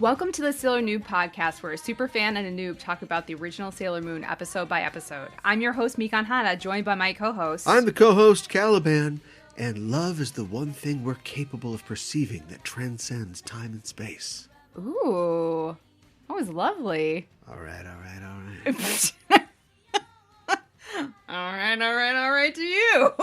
Welcome to the Sailor Noob podcast, where a superfan and a noob talk about the original Sailor Moon episode by episode. I'm your host, McConaughey, joined by my co-host. I'm the co-host, Caliban, and love is the one thing we're capable of perceiving that transcends time and space. Ooh, that was lovely. All right. All right to you.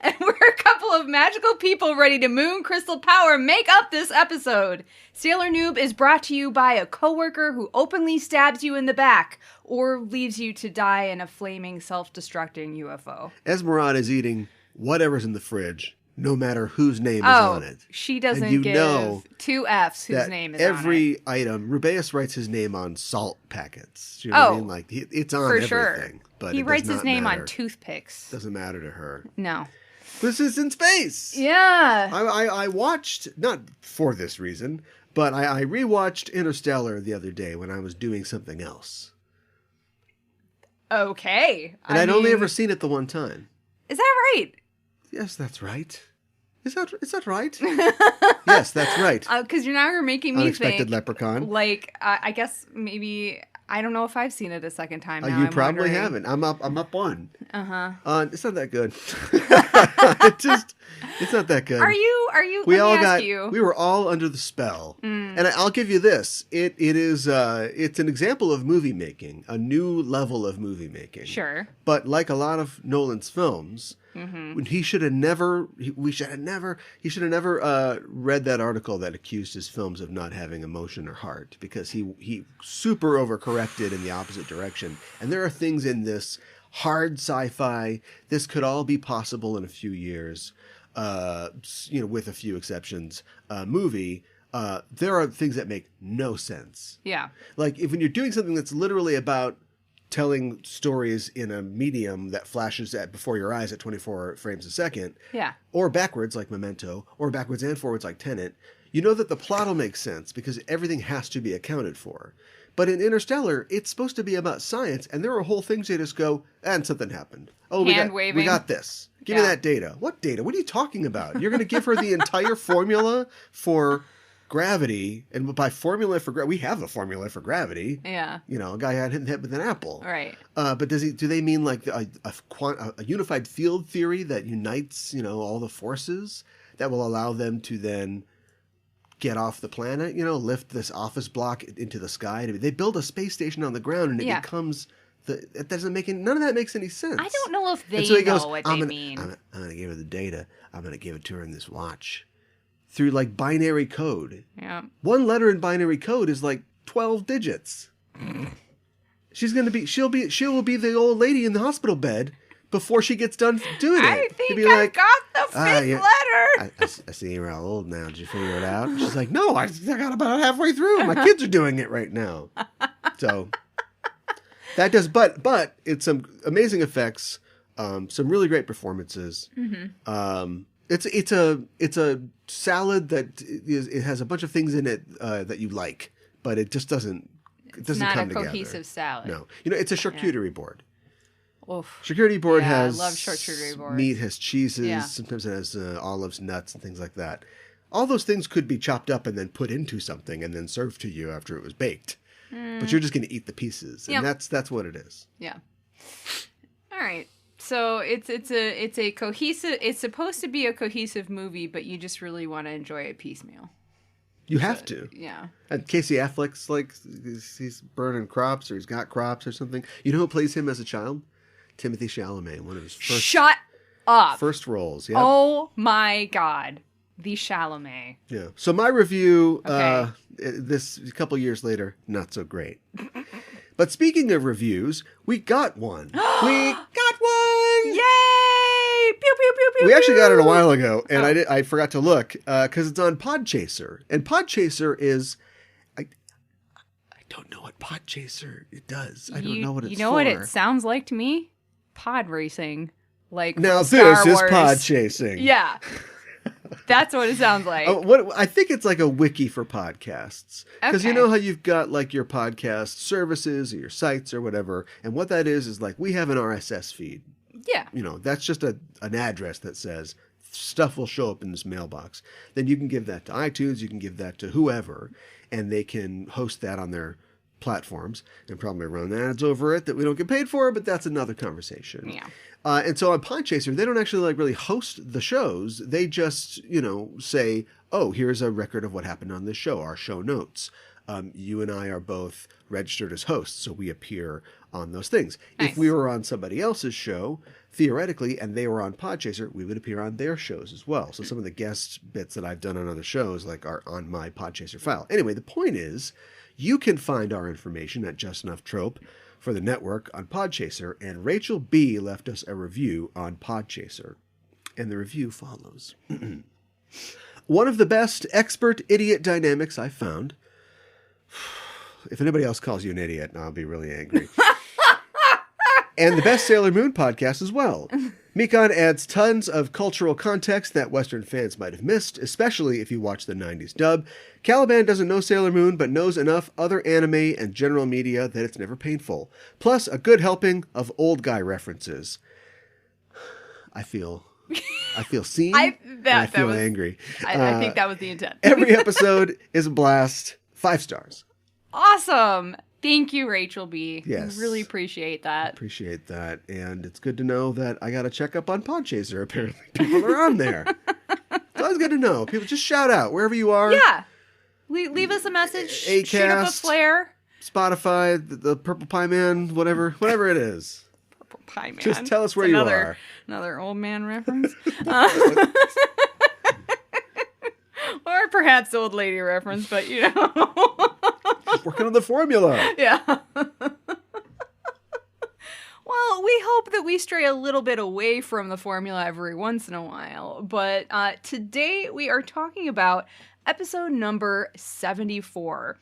And we're a couple of magical people ready to moon crystal power make up this episode. Sailor Noob is brought to you by a coworker who openly stabs you in the back or leaves you to die in a flaming, self-destructing UFO. Esmeralda is eating whatever's in the fridge, no matter whose name is on it. She doesn't give two F's whose name is on it. Every item, Rubeus writes his name on salt packets. You know what I mean? Like, it's on everything. Sure. But he writes his name on toothpicks. Doesn't matter to her. No. This is in space. Yeah. I watched, not for this reason, but I rewatched Interstellar the other day when I was doing something else. Okay. And I'd only ever seen it the one time. Is that right? Yes, that's right. Is that right? Yes, that's right. Because you're making me Unexpected think. leprechaun. Like, I guess maybe... I don't know if I've seen it a second time now. You probably haven't. I'm up one. Uh-huh. It's not that good. It's not that good. Are you? We were all under the spell. And I'll give you this. It's an example of movie making, a new level of movie making. Sure. But like a lot of Nolan's films, he should have never read that article that accused his films of not having emotion or heart, because he super overcorrected in the opposite direction. And there are things in this hard sci-fi, this could all be possible in a few years, with a few exceptions, movie. There are things that make no sense. Yeah. Like when you're doing something that's literally about telling stories in a medium that flashes before your eyes at 24 frames a second. Yeah. Or backwards like Memento, or backwards and forwards like Tenet, you know that the plot will make sense because everything has to be accounted for. But in Interstellar, it's supposed to be about science, and there are whole things they just go, and something happened. Oh, we got this. Give me that data. What data? What are you talking about? You're going to give her the entire formula for gravity, and by formula for gravity, we have the formula for gravity. Yeah. A guy got hit in the head with an apple. Right. But do they mean like a unified field theory that unites, all the forces that will allow them to then get off the planet, lift this office block into the sky? They build a space station on the ground and it becomes it doesn't make none of that makes any sense. I don't know if they know what they mean. I'm going to give her the data. I'm going to give it to her in this watch. Through like binary code. Yeah. One letter in binary code is like 12 digits. She will be the old lady in the hospital bed before she gets done doing it. I think I got the fifth letter. I see you're all old now. Did you figure it out? She's like, no, I got about halfway through. My kids are doing it right now. So that does, but it's some amazing effects, some really great performances. Mm-hmm. It's a salad that it has a bunch of things in it that you like, but it just doesn't come together. It's not a cohesive salad. No, it's a charcuterie board. Oof. Charcuterie board has I love charcuterie boards. Meat, has cheeses, sometimes it has olives, nuts, and things like that. All those things could be chopped up and then put into something and then served to you after it was baked. But you're just going to eat the pieces, and that's what it is. Yeah. All right. So it's a cohesive. It's supposed to be a cohesive movie, but you just really want to enjoy it piecemeal. You have to. Yeah. And Casey Affleck's like he's burning crops, or he's got crops or something. You know who plays him as a child? Timothy Chalamet, one of his first roles. Yeah. Oh my God, the Chalamet. Yeah. So my review, this a couple years later, not so great. But speaking of reviews, we got one. Yay! Pew pew pew pew. We actually got it a while ago, and I forgot to look because it's on Podchaser, and Podchaser is. I don't know what Podchaser it does. I don't know what it's for. You know what it sounds like to me? Pod racing. Like now Star this Wars. is pod chasing. Yeah. That's what it sounds like. What I think it's like a wiki for podcasts. Because you Okay. know how you've got like your podcast services or your sites or whatever. And what that is like we have an RSS feed. Yeah. You know, that's just an address that says stuff will show up in this mailbox. Then you can give that to iTunes, you can give that to whoever, and they can host that on their platforms and probably run ads over it that we don't get paid for, but that's another conversation. Yeah. And so on Podchaser, they don't actually like really host the shows. They just, you know, say, oh, here's a record of what happened on this show, our show notes. You and I are both registered as hosts, so we appear on those things. Nice. If we were on somebody else's show, theoretically, and they were on Podchaser, we would appear on their shows as well. So some of the guest bits that I've done on other shows like are on my Podchaser file. Anyway, the point is, you can find our information at Just Enough Trope for the network on Podchaser, and Rachel B. left us a review on Podchaser. And the review follows. One of the best expert idiot dynamics I've found. If anybody else calls you an idiot, I'll be really angry. And the best Sailor Moon podcast as well. Mikon adds tons of cultural context that Western fans might have missed, especially if you watch the 90s dub. Caliban doesn't know Sailor Moon, but knows enough other anime and general media that it's never painful. Plus, a good helping of old guy references. I feel seen, and I feel angry. I think that was the intent. Every episode is a blast. 5 stars. Awesome. Thank you, Rachel B. Yes. I really appreciate that. Appreciate that. And it's good to know that I got to check up on Podchaser. Apparently, people are on there. It's always good to know. People just shout out wherever you are. Yeah. Leave us a message. Shoot up a Acast. flare. Spotify, the Purple Pie Man, whatever it is. Purple Pie Man. Just tell us It's where you are. Another old man reference. Or perhaps old lady reference, but you know. Working on the formula. Yeah. Well, we hope that we stray a little bit away from the formula every once in a while. But today we are talking about episode number 74.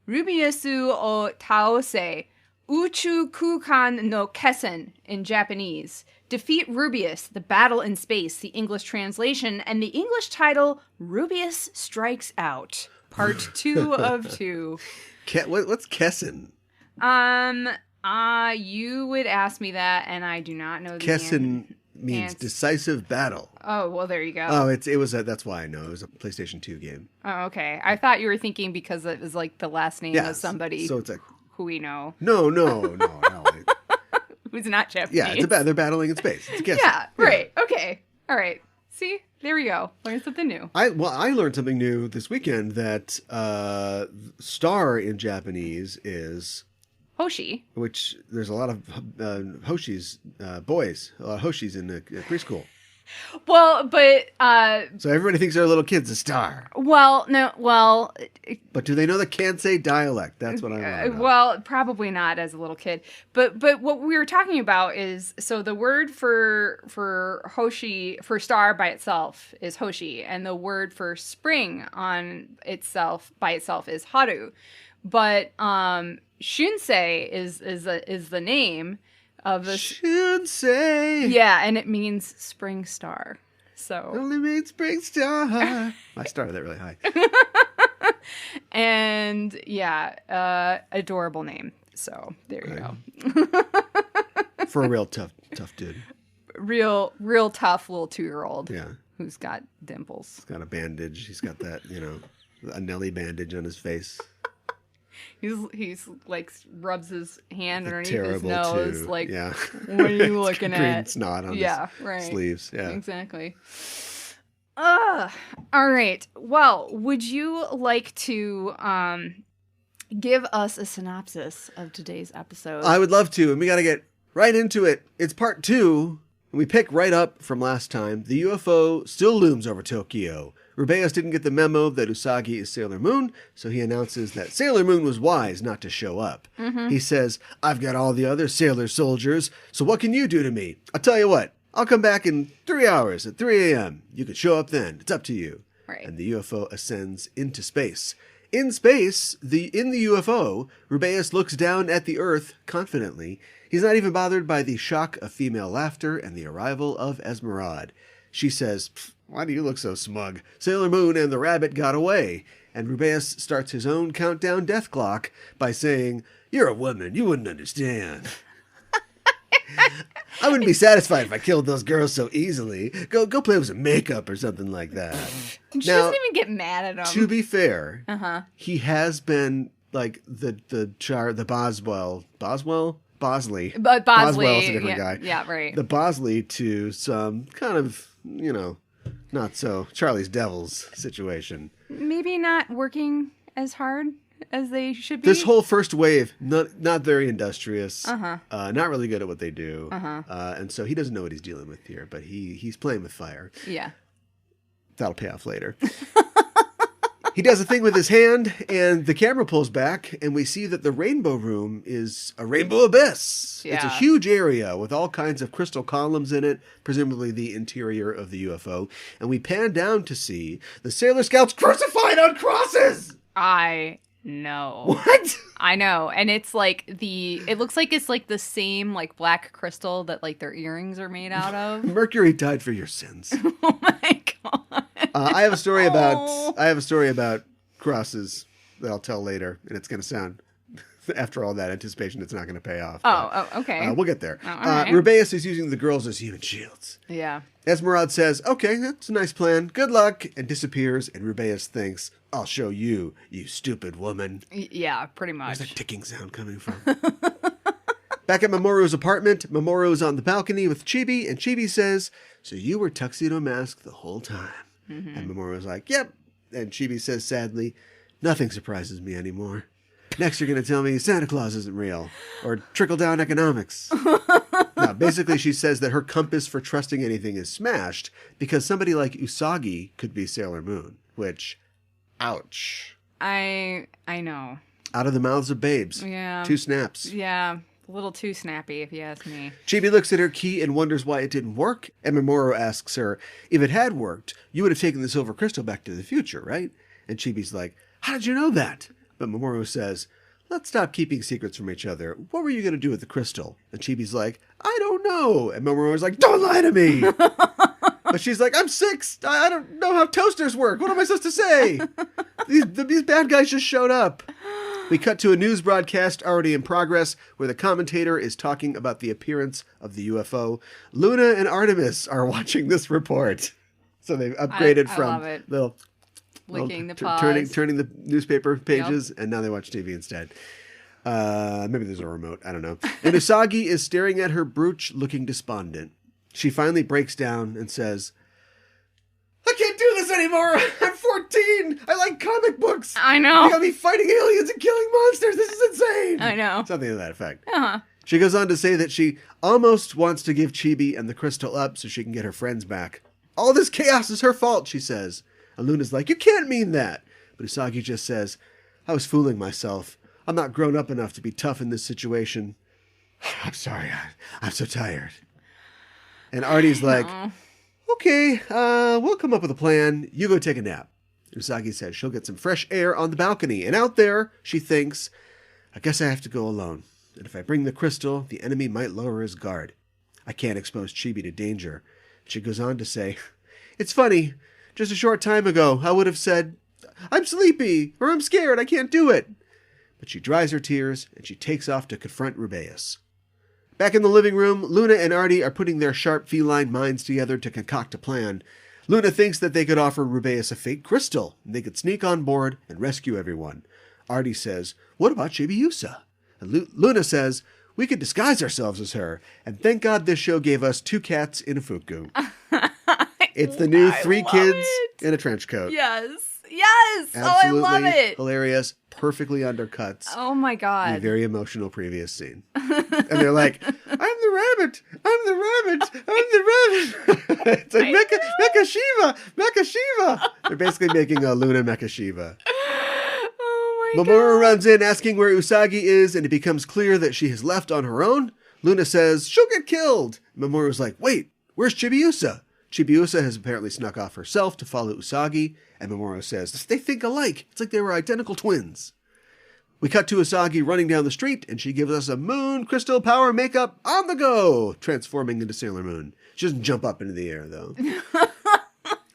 Rubeus o Taose, Uchu Kukan no Kessen in Japanese. Defeat Rubeus, the battle in space, the English translation, and the English title, Rubeus Strikes Out. Part 2 of 2. What's Kessen? You would ask me that, and I do not know the Kessen means decisive battle. Oh, well, there you go. Oh, that's why I know. It was a PlayStation 2 game. Oh, okay. I thought you were thinking because it was like the last name of somebody so it's like, who we know. No. Who's not Japanese. Yeah, they're battling in space. It's Kessen. Yeah, right. Okay. All right. See? There we go. Learn something new. I learned something new this weekend that star in Japanese is Hoshi. which there's a lot of Hoshis, boys, a lot of Hoshis in the preschool. Well, but So everybody thinks their little kid's a star. well, But do they know the Kansai dialect? That's what I want to know. well, probably not as a little kid. But what we were talking about is, so the word for Hoshi, for star by itself is Hoshi, and the word for spring by itself is Haru. But Shunsei is the name of the Shunsei. Yeah, and it means spring star. So Only means spring star. I started that really high. and yeah, adorable name. So there you go. For a real tough dude. Real tough little 2-year-old. Yeah. Who's got dimples. He's got a bandage. He's got that, a Nelly bandage on his face. He's like rubs his hand underneath his Terrible nose. too. Like, yeah. what are you looking Green at? snot on Yeah, his right. sleeves. Yeah. Exactly. All right. Well, would you like to give us a synopsis of today's episode? I would love to, and we got to get right into it. It's part 2, and we pick right up from last time. The UFO still looms over Tokyo. Rubeus didn't get the memo that Usagi is Sailor Moon, so he announces that Sailor Moon was wise not to show up. Mm-hmm. He says, I've got all the other sailor soldiers, so what can you do to me? I'll tell you what, I'll come back in 3 hours at 3 a.m. You can show up then. It's up to you. Right. And the UFO ascends into space. In space, in the UFO, Rubeus looks down at the Earth confidently. He's not even bothered by the shock of female laughter and the arrival of Esmeralda. She says, "Why do you look so smug? Sailor Moon and the rabbit got away." And Rubeus starts his own countdown death clock by saying, "You're a woman. You wouldn't understand." "I wouldn't be satisfied if I killed those girls so easily. Go play with some makeup or something like that." She doesn't even get mad at him. To be fair, he has been like the Bosley. But Bosley. Boswell's a different guy. Yeah, right. The Bosley to some kind of, not so Charlie's Devils situation. Maybe not working as hard as they should be. This whole first wave, not very industrious, not really good at what they do, and so he doesn't know what he's dealing with here, but he's playing with fire. Yeah. That'll pay off later. He does a thing with his hand, and the camera pulls back, and we see that the rainbow room is a rainbow abyss. Yeah. It's a huge area with all kinds of crystal columns in it, presumably the interior of the UFO. And we pan down to see the Sailor Scouts crucified on crosses! I know. What? I know. And it's like it looks like it's like the same like black crystal that like their earrings are made out of. Mercury died for your sins. Oh my God. I have a story about crosses that I'll tell later, and it's going to sound, after all that anticipation, it's not going to pay off. Okay. We'll get there. Right. Rubeus is using the girls as human shields. Yeah. Esmeralda says, "Okay, that's a nice plan. Good luck," and disappears. And Rubeus thinks, "I'll show you, you stupid woman." Yeah, pretty much. Where's that ticking sound coming from? Back at Mamoru's apartment, Mamoru's on the balcony with Chibi, and Chibi says, "So you were tuxedo masked the whole time?" And Mamoru's like, "Yep." And Chibi says sadly, "Nothing surprises me anymore. Next you're going to tell me Santa Claus isn't real, or trickle-down economics." Now, basically she says that her compass for trusting anything is smashed because somebody like Usagi could be Sailor Moon, which, ouch. I know. Out of the mouths of babes. Yeah. 2 snaps. Yeah. A little too snappy, if you ask me. Chibi looks at her key and wonders why it didn't work, and Mamoru asks her, "If it had worked, you would have taken the silver crystal back to the future, right?" And Chibi's like, "How did you know that?" But Mamoru says, "Let's stop keeping secrets from each other. What were you going to do with the crystal?" And Chibi's like, "I don't know." And Mamoru's like, "Don't lie to me." But she's like, "I'm 6. I don't know how toasters work. What am I supposed to say? These bad guys just showed up." We cut to a news broadcast already in progress where the commentator is talking about the appearance of the UFO. Luna and Artemis are watching this report. So they've upgraded from little licking the paws, turning the newspaper pages, and now they watch TV instead. Maybe there's a remote. I don't know. And Usagi is staring at her brooch looking despondent. She finally breaks down and says, "I can't do this anymore. I'm 14. I like comic books. I know. You got me fighting aliens and killing monsters. This is insane." I know. Something to that effect. She goes on to say that she almost wants to give Chibi and the crystal up so she can get her friends back. "All this chaos is her fault," she says. And Luna's like, "You can't mean that." But Usagi just says, "I was fooling myself. I'm not grown up enough to be tough in this situation. I'm sorry. I'm so tired." And Artie's like, "Okay, we'll come up with a plan. You go take a nap." Usagi says she'll get some fresh air on the balcony. And out there, she thinks, "I guess I have to go alone. And if I bring the crystal, the enemy might lower his guard. I can't expose Chibi to danger." She goes on to say, "It's funny. Just a short time ago, I would have said, 'I'm sleepy,' or 'I'm scared, I can't do it.'" But she dries her tears, and she takes off to confront Rubeus. Back in the living room, Luna and Artie are putting their sharp feline minds together to concoct a plan. Luna thinks that they could offer Rubeus a fake crystal, and they could sneak on board and rescue everyone. Artie says, "What about Chibiusa?" And Luna says, "We could disguise ourselves as her, and thank God this show gave us 2 cats in a fuku." It's the new 3 kids in a trench coat. Yes. Absolutely Oh, I love it. Hilarious, perfectly undercuts. Oh my God. A very emotional previous scene. And they're like, "I'm the rabbit. I'm the rabbit. I'm the rabbit." It's like Mecha Shiva. They're basically making a Luna Mecha Shiva. Oh my Mamoru God. runs in asking where Usagi is, and it becomes clear that she has left on her own. Luna says, "She'll get killed." Mamoru's like, "Wait, where's Chibiusa?" Chibiusa has apparently snuck off herself to follow Usagi, and Mamoru says, "They think alike. It's like they were identical twins." We cut to Usagi running down the street, and she gives us a moon crystal power makeup on the go, transforming into Sailor Moon. She doesn't jump up into the air, though.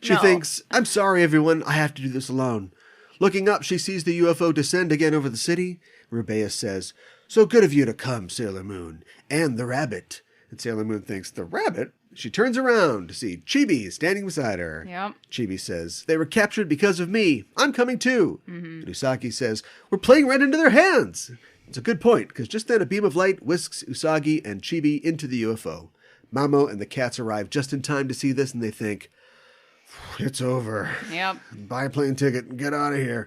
She thinks, I'm sorry, everyone. I have to do this alone. Looking up, she sees the UFO descend again over the city. Rubeus says, so good of you to come, Sailor Moon. And the rabbit. And Sailor Moon thinks, the rabbit? She turns around to see Chibi standing beside her. Yep. Chibi says, they were captured because of me. I'm coming too. And Usagi says, we're playing right into their hands. It's a good point, because just then a beam of light whisks Usagi and Chibi into the UFO. Mamo and the cats arrive just in time to see this, and they think, it's over. Yep. Buy a plane ticket and get out of here.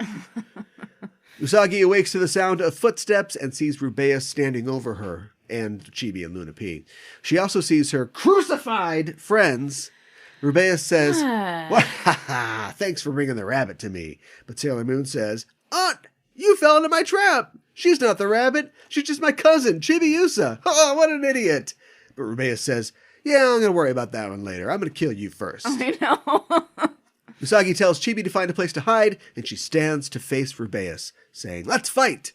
Usagi awakes to the sound of footsteps and sees Rubeus standing over her, and Chibi and Luna P. She also sees her crucified friends. Rubeus says, thanks for bringing the rabbit to me. But Sailor Moon says, Aunt, you fell into my trap. She's not the rabbit. She's just my cousin, Chibiusa. Oh, what an idiot. But Rubeus says, yeah, I'm going to worry about that one later. I'm going to kill you first. I know. Usagi tells Chibi to find a place to hide, and she stands to face Rubeus, saying, let's fight!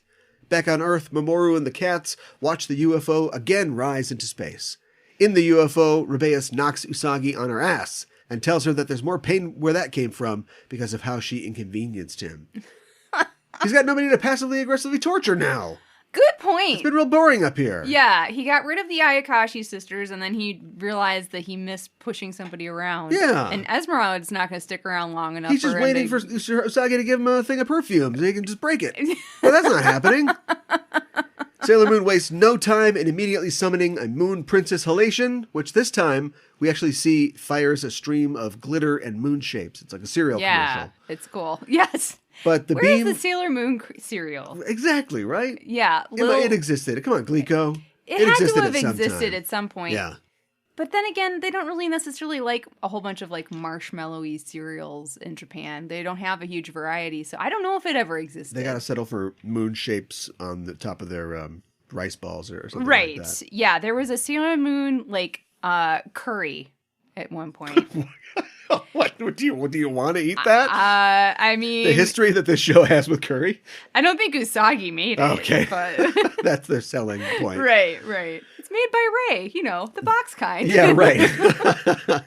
Back on Earth, Mamoru and the cats watch the UFO again rise into space. In the UFO, Rubeus knocks Usagi on her ass and tells her that there's more pain where that came from because of how she inconvenienced him. He's got nobody to passively aggressively torture now. Good point. It's been real boring up here. Yeah, he got rid of the Ayakashi sisters, and then he realized that he missed pushing somebody around. Yeah. And Esmeralda's not going to stick around long enough. He's just waiting for Usagi to give him a thing of perfume so he can just break it. But that's not happening. Sailor Moon wastes no time in immediately summoning a moon princess halation, which this time we actually see fires a stream of glitter and moon shapes. It's like a cereal commercial. Yeah, it's cool. Yes. But the Where beam... is the Sailor Moon cereal? Exactly, right? Yeah. It existed. Come on, Glico. It had to have existed at some point. Yeah. But then again, they don't really necessarily like a whole bunch of like marshmallowy cereals in Japan. They don't have a huge variety, so I don't know if it ever existed. They got to settle for moon shapes on the top of their rice balls or something right. like that. Yeah, there was a Sailor Moon like curry at one point. What do you want to eat that? I mean, the history that this show has with curry. I don't think Usagi made it. Okay, but that's their selling point. Right. It's made by Ray. You know, the box kind. Yeah, right.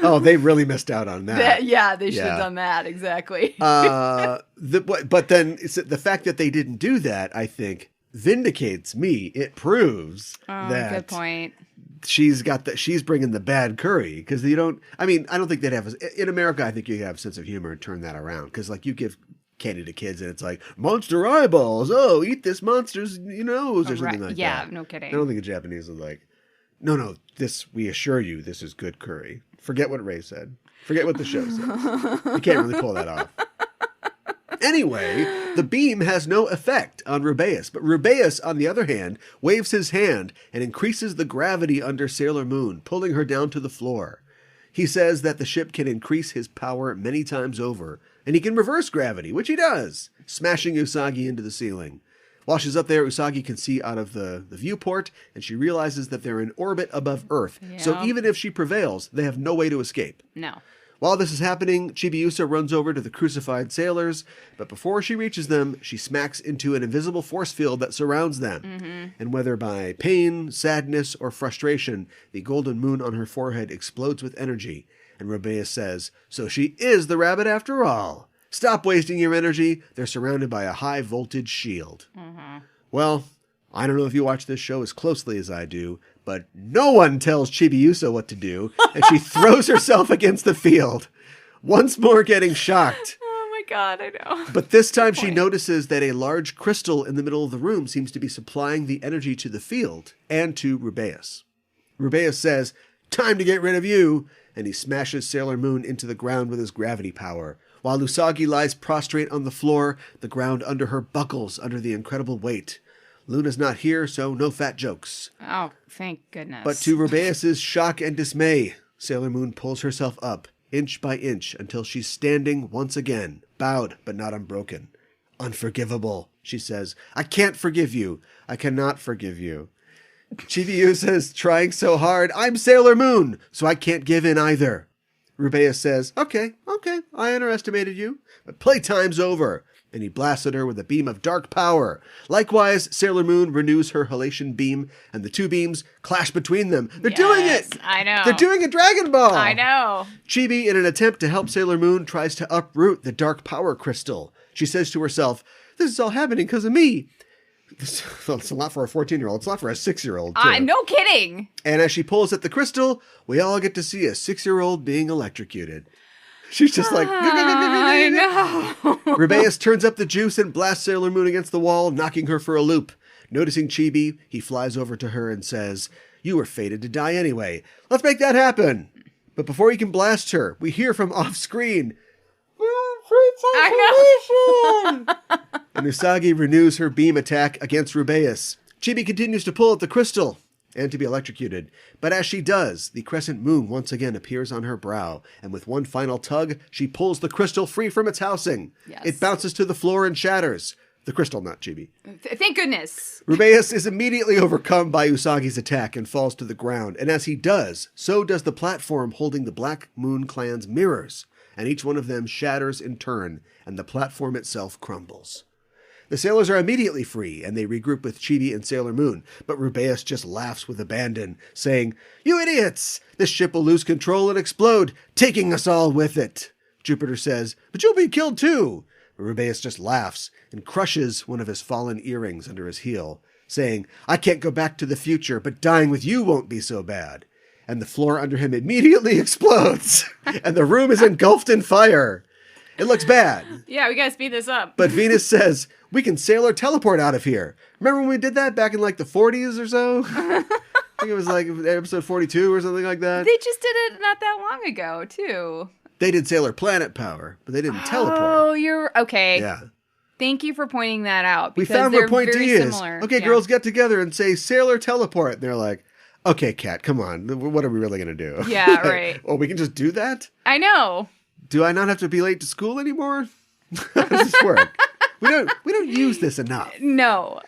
Oh, they really missed out on that. They should have done that exactly. But then the fact that they didn't do that, I think, vindicates me. It proves that good point. She's bringing the bad curry because I don't think they'd have in America. I think you have a sense of humor and turn that around because like you give candy to kids and it's like monster eyeballs. Oh, eat this monster's nose or something like that. Yeah, no kidding. I don't think the Japanese are like, no. This we assure you, this is good curry. Forget what Ray said. Forget what the show says. You can't really pull that off. Anyway, the beam has no effect on Rubeus, but Rubeus, on the other hand, waves his hand and increases the gravity under Sailor Moon, pulling her down to the floor. He says that the ship can increase his power many times over, and he can reverse gravity, which he does, smashing Usagi into the ceiling. While she's up there, Usagi can see out of the viewport, and she realizes that they're in orbit above Earth. Yeah. So even if she prevails, they have no way to escape. No. While this is happening, Chibiusa runs over to the crucified sailors, but before she reaches them, she smacks into an invisible force field that surrounds them. Mm-hmm. And whether by pain, sadness, or frustration, the golden moon on her forehead explodes with energy. And Rubeus says, so she is the rabbit after all. Stop wasting your energy. They're surrounded by a high-voltage shield. Mm-hmm. Well, I don't know if you watch this show as closely as I do, but no one tells Chibiusa what to do, and she throws herself against the field, once more getting shocked. Oh my god, I know. But this time she notices that a large crystal in the middle of the room seems to be supplying the energy to the field and to Rubeus. Rubeus says, time to get rid of you, and he smashes Sailor Moon into the ground with his gravity power. While Usagi lies prostrate on the floor, the ground under her buckles under the incredible weight. Luna's not here, so no fat jokes. Oh, thank goodness. But to Rubeus' shock and dismay, Sailor Moon pulls herself up, inch by inch, until she's standing once again, bowed but not unbroken. Unforgivable, she says. I can't forgive you. I cannot forgive you. Chibiusa is trying so hard. I'm Sailor Moon, so I can't give in either. Rubeus says, okay, I underestimated you, but playtime's over. and he blasts at her with a beam of dark power. Likewise, Sailor Moon renews her halation beam, and the two beams clash between them. They're doing it! I know. They're doing a Dragon Ball! I know. Chibi, in an attempt to help Sailor Moon, tries to uproot the dark power crystal. She says to herself, "This is all happening because of me." It's a lot for a 14-year-old. It's a lot for a 6-year-old, too. No kidding. And as she pulls at the crystal, we all get to see a 6-year-old being electrocuted. She's just like... I know. Rubeus turns up the juice and blasts Sailor Moon against the wall, knocking her for a loop. Noticing Chibi, he flies over to her and says, "You were fated to die anyway. Let's make that happen." But before he can blast her, we hear from off-screen, I know. and Usagi renews her beam attack against Rubeus. Chibi continues to pull at the crystal and to be electrocuted. But as she does, the crescent moon once again appears on her brow, and with one final tug, she pulls the crystal free from its housing. Yes. It bounces to the floor and shatters. The crystal, not Chibi. Thank goodness. Rubeus is immediately overcome by Usagi's attack and falls to the ground, and as he does, so does the platform holding the Black Moon Clan's mirrors, and each one of them shatters in turn, and the platform itself crumbles. The sailors are immediately free, and they regroup with Chibi and Sailor Moon, but Rubeus just laughs with abandon, saying, "You idiots! This ship will lose control and explode, taking us all with it." Jupiter says, "But you'll be killed too." Rubeus just laughs and crushes one of his fallen earrings under his heel, saying, "I can't go back to the future, but dying with you won't be so bad." And the floor under him immediately explodes, and the room is engulfed in fire. It looks bad. Yeah, we gotta speed this up. But Venus says, "We can sail or teleport out of here." Remember when we did that back in like the 40s or so? I think it was like episode 42 or something like that. They just did it not that long ago, too. They did Sailor Planet power, but they didn't teleport. Oh, you're... Okay. Yeah. Thank you for pointing that out. We Because found they're where point very D is. similar. Okay, Yeah. girls, get together and say Sailor teleport. And they're like, "Okay, Kat, come on. What are we really going to do?" Yeah, right. Oh, we can just do that? I know. Do I not have to be late to school anymore? How does this work? We don't use this enough. No.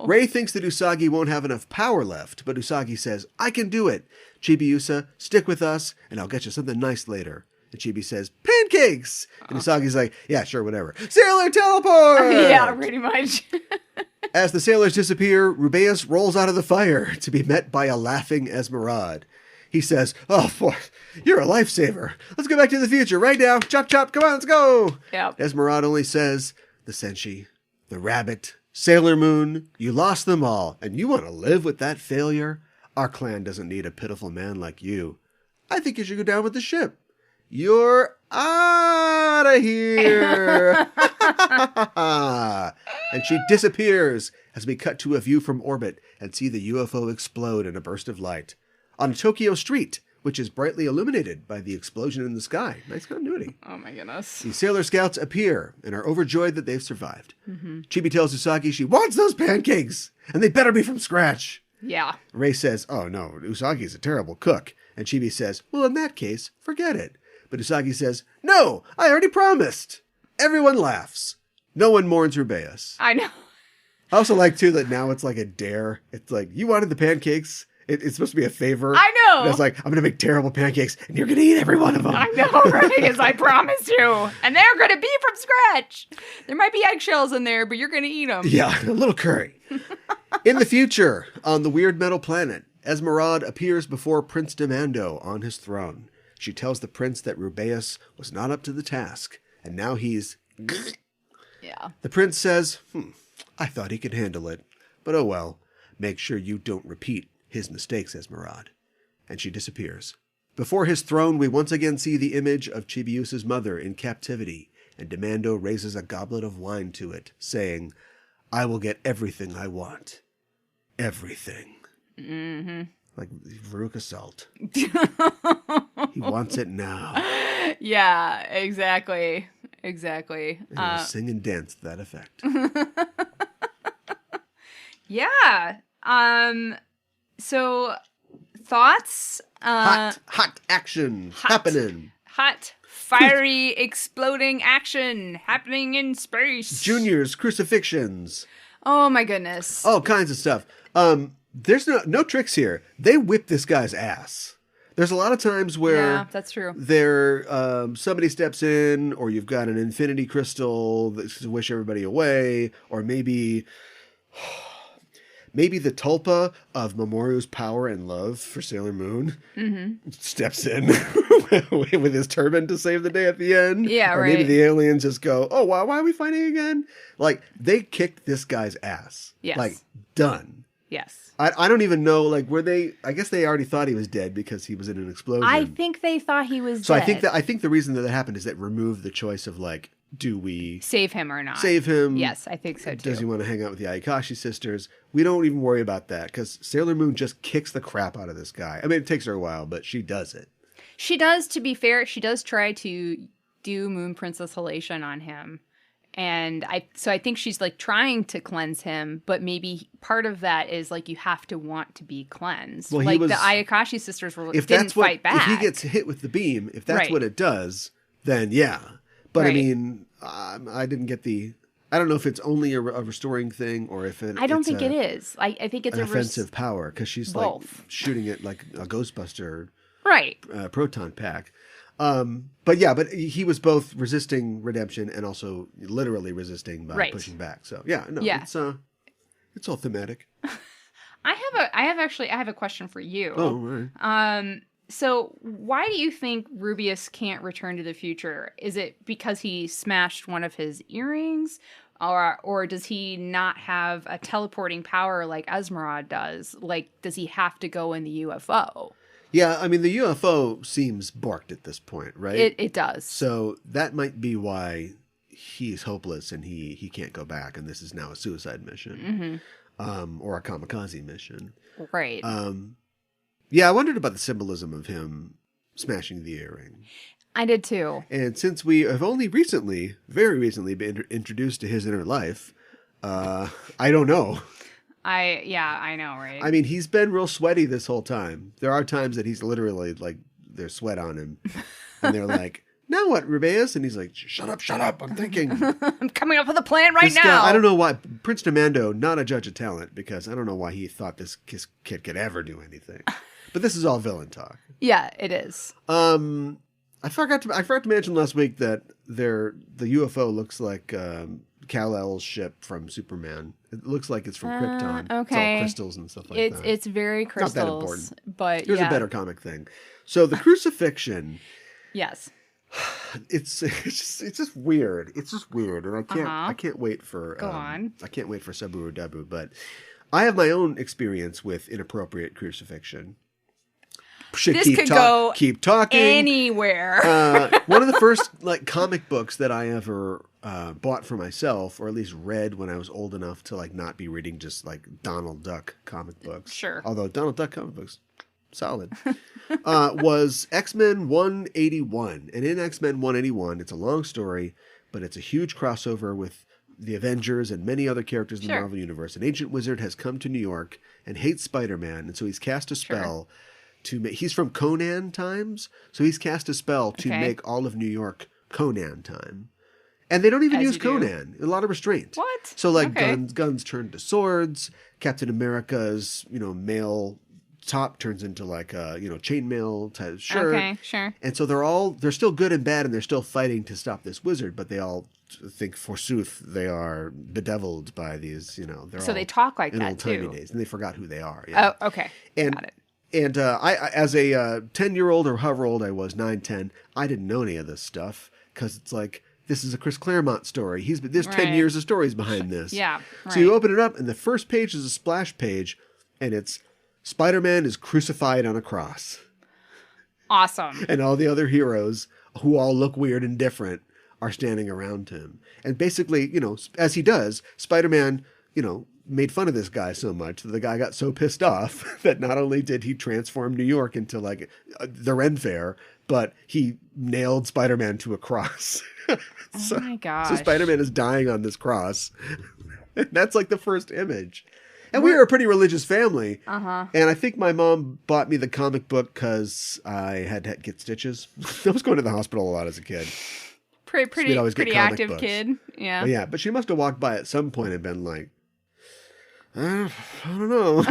Ray thinks that Usagi won't have enough power left, but Usagi says, "I can do it. Chibiusa, stick with us, and I'll get you something nice later." And Chibi says, "Pancakes!" And Usagi's like, "Yeah, sure, whatever. Sailor teleport!" Yeah, pretty much. As the sailors disappear, Rubeus rolls out of the fire to be met by a laughing Esmeralda. He says, "Oh, boy, you're a lifesaver. Let's go back to the future right now. Chop, chop, come on, let's go." Yep. Esmeralda only says, "The Senshi, the rabbit, Sailor Moon, you lost them all, and you want to live with that failure? Our clan doesn't need a pitiful man like you. I think you should go down with the ship. You're out of here." And she disappears as we cut to a view from orbit and see the UFO explode in a burst of light. On a Tokyo street, which is brightly illuminated by the explosion in the sky. Nice continuity. Oh my goodness. The Sailor Scouts appear and are overjoyed that they've survived. Chibi tells Usagi she wants those pancakes, and they better be from scratch. Yeah. Ray says, "Oh no, Usagi's a terrible cook." And Chibi says, "Well, in that case, forget it." But Usagi says, "No, I already promised." Everyone laughs. No one mourns Rubeus. I know. I also like, too, that now it's like a dare. It's like, you wanted the pancakes. It's supposed to be a favor. I know. And it's like, I'm going to make terrible pancakes, and you're going to eat every one of them. I know, right? As I promised you. And they're going to be from scratch. There might be eggshells in there, but you're going to eat them. Yeah, a little curry. In the future, on the weird metal planet, Esmeralda appears before Prince Demando on his throne. She tells the prince that Rubeus was not up to the task, and now he's... Yeah. The prince says, I thought he could handle it. But oh well, make sure you don't repeat his mistakes, Esmeralda. And she disappears. Before his throne, we once again see the image of Chibiusa's mother in captivity, and Demando raises a goblet of wine to it, saying, I will get everything I want. Everything. Mm-hmm. Like Veruca Salt. He wants it now. Yeah, exactly. Exactly. And he'll sing and dance to that effect. Yeah. So, thoughts? Hot action happening. Hot, fiery, exploding action happening in space. Juniors, crucifixions. Oh my goodness. All kinds of stuff. There's no tricks here. They whip this guy's ass. There's a lot of times where Yeah, that's true. Somebody steps in, or you've got an infinity crystal that's to wish everybody away, or maybe the tulpa of Mamoru's power and love for Sailor Moon steps in with his turban to save the day at the end. Yeah, or right. maybe the aliens just go, oh, why are we fighting again? Like, they kicked this guy's ass. Yes. Like, done. Yes. I don't even know, like, I guess they already thought he was dead because he was in an explosion. I think they thought he was so dead. I think the reason that happened is that removed the choice of, like, do we save him or not? save him? Yes, I think so too. Does he want to hang out with the Ayakashi sisters? We don't even worry about that because Sailor Moon just kicks the crap out of this guy. I mean, it takes her a while, but she does it. She does, to be fair, she does try to do Moon Princess Halation on him. And I think she's like trying to cleanse him, but maybe part of that is like you have to want to be cleansed. Well, like the Ayakashi sisters didn't fight back. If he gets hit with the beam, if that's Right. what it does, then yeah. But Right. I mean, I didn't get I don't know if it's only a restoring thing or if I don't think it is. I think it's an offensive power because she's both. like shooting it like a Ghostbuster right. proton pack. But he was both resisting redemption and also literally resisting by Right. pushing back. So yeah, no, Yeah. it's all thematic. I have a question for you. Oh, right. So why do you think Rubeus can't return to the future? Is it because he smashed one of his earrings? Or does he not have a teleporting power like Esmeralda does? Like, does he have to go in the UFO? Yeah, I mean, the UFO seems barked at this point, right? It does. So that might be why he's hopeless and he can't go back, and this is now a suicide mission. Or a kamikaze mission. Right. Yeah, I wondered about the symbolism of him smashing the earring. I did too. And since we have only very recently been introduced to his inner life, I don't know. I know, right? I mean, he's been real sweaty this whole time. There are times that he's literally like, there's sweat on him. And they're like, now what, Rubeus? And he's like, shut up, I'm thinking. I'm coming up with a plan right This now. guy, I don't know why. Prince Demando, not a judge of talent, because I don't know why he thought this kid could ever do anything. But this is all villain talk. Yeah, it is. I forgot to mention last week that the UFO looks like Kal-El's ship from Superman. It looks like it's from Krypton. Okay. It's all crystals and stuff like that. It's very crystals. Not that important. But Here's a better comic thing. So the Crucifixion. Yes. It's just weird. It's just weird, and I can't wait for Go on. I can't wait for Saburo Dabu, but I have my own experience with inappropriate crucifixion. This could go keep talking anywhere. One of the first like comic books that I ever bought for myself, or at least read when I was old enough to like not be reading just like Donald Duck comic books. Sure. Although Donald Duck comic books, solid. Was X-Men 181. And in X-Men 181, it's a long story, but it's a huge crossover with the Avengers and many other characters in the Marvel Universe. An ancient wizard has come to New York and hates Spider-Man, and so he's cast a spell to make... He's from Conan times, so he's cast a spell to make all of New York Conan time. And they don't even use Conan. A lot of restraint. What? So like guns turn to swords. Captain America's, male top turns into like a, chainmail type shirt. Okay, sure. And so they're still good and bad, and they're still fighting to stop this wizard, but they all think forsooth they are bedeviled by these, they're so all they talk like in that old-timey too. days, and they forgot who they are. Yeah. Oh, okay. And, got it. And I, as a 10-year-old or however old I was, 9, 10, I didn't know any of this stuff because it's like, this is a Chris Claremont story. There's 10 years of stories behind this. Yeah. Right. So you open it up, and the first page is a splash page, and it's Spider-Man is crucified on a cross. Awesome. And all the other heroes, who all look weird and different, are standing around him. And basically, as he does, Spider-Man, made fun of this guy so much that the guy got so pissed off that not only did he transform New York into like the Ren Fair, but he nailed Spider-Man to a cross. Oh my gosh. So Spider-Man is dying on this cross. That's like the first image. And we were a pretty religious family. Uh-huh. And I think my mom bought me the comic book because I had to get stitches. I was going to the hospital a lot as a kid. Pretty active books. Kid. Yeah. But yeah, but she must have walked by at some point and been like, I don't know.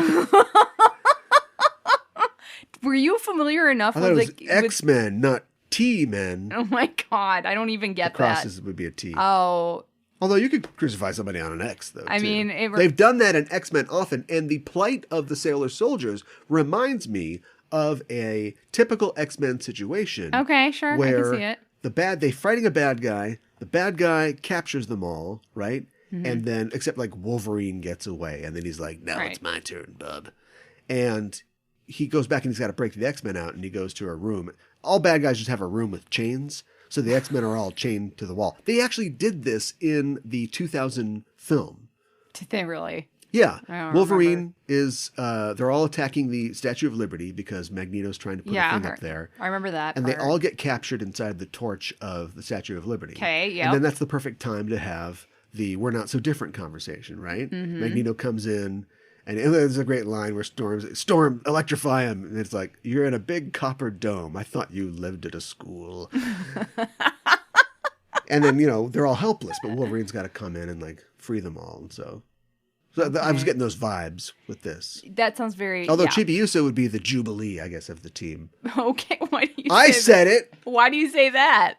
Were you familiar enough I thought with it was X-Men, not T-Men. Oh my God, I don't even get the crosses would be a T. Oh. Although you could crucify somebody on an X, though. I mean, they've done that in X-Men often, and the plight of the Sailor Soldiers reminds me of a typical X-Men situation. Okay, sure, where I can see it. They fighting a bad guy. The bad guy captures them all, right? Mm-hmm. And then, except like Wolverine gets away, and then he's like, "Now it's my turn, bub." And he goes back and he's got to break the X-Men out, and he goes to a room. All bad guys just have a room with chains, so the X-Men are all chained to the wall. They actually did this in the 2000 film. Did they really? Yeah. Wolverine is, they're all attacking the Statue of Liberty because Magneto's trying to put a thing up there. I remember that. And they all get captured inside the torch of the Statue of Liberty. Okay, yeah. And then that's the perfect time to have the "we're not so different" conversation, right? Mm-hmm. Magneto comes in, and there's a great line where Storm, electrify him. And it's like, "You're in a big copper dome. I thought you lived at a school." And then, they're all helpless, but Wolverine's got to come in and like free them all. And so I was getting those vibes with this. That sounds very... Although Chibiusa would be the Jubilee, I guess, of the team. Okay, why do you I said it! Why do you say that?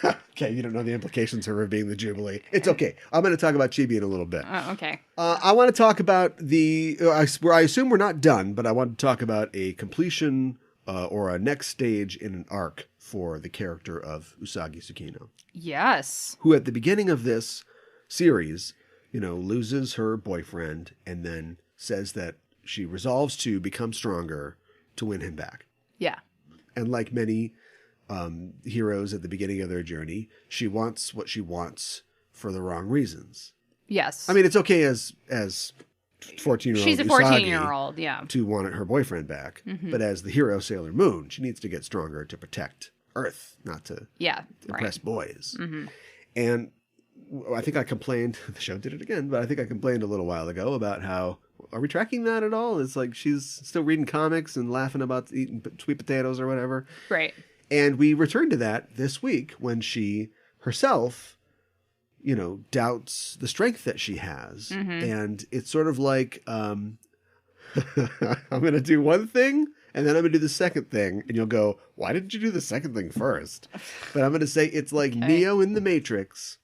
Okay, you don't know the implications of her being the Jubilee. It's okay. I'm going to talk about Chibi in a little bit. Okay. I want to talk about where I assume we're not done, but I want to talk about a completion or a next stage in an arc for the character of Usagi Tsukino. Yes. Who at the beginning of this series... loses her boyfriend and then says that she resolves to become stronger to win him back. Yeah. And like many heroes at the beginning of their journey, she wants what she wants for the wrong reasons. Yes. I mean, it's okay as 14-year-old She's a 14-year-old, yeah. to want her boyfriend back. Mm-hmm. But as the hero Sailor Moon, she needs to get stronger to protect Earth, not to impress boys. Mm-hmm. And I think I complained, the show did it again, but I think I complained a little while ago about how, are we tracking that at all? It's like she's still reading comics and laughing about eating sweet potatoes or whatever. Right. And we returned to that this week when she herself, doubts the strength that she has. Mm-hmm. And it's sort of like, I'm going to do one thing and then I'm going to do the second thing. And you'll go, why didn't you do the second thing first? But I'm going to say it's like Neo in the Matrix.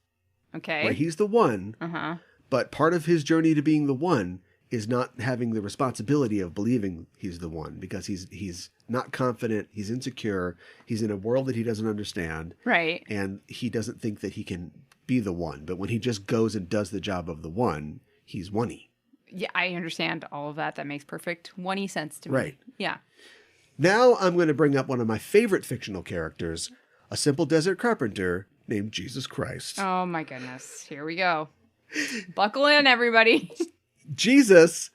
Okay. Where he's the one, but part of his journey to being the one is not having the responsibility of believing he's the one because he's not confident, he's insecure, he's in a world that he doesn't understand. Right. And he doesn't think that he can be the one. But when he just goes and does the job of the one, he's one-y. Yeah, I understand all of that. That makes perfect one-y sense to me. Right. Yeah. Now I'm going to bring up one of my favorite fictional characters, a simple desert carpenter named Jesus Christ. Oh my goodness. Here we go. Buckle in, everybody. Jesus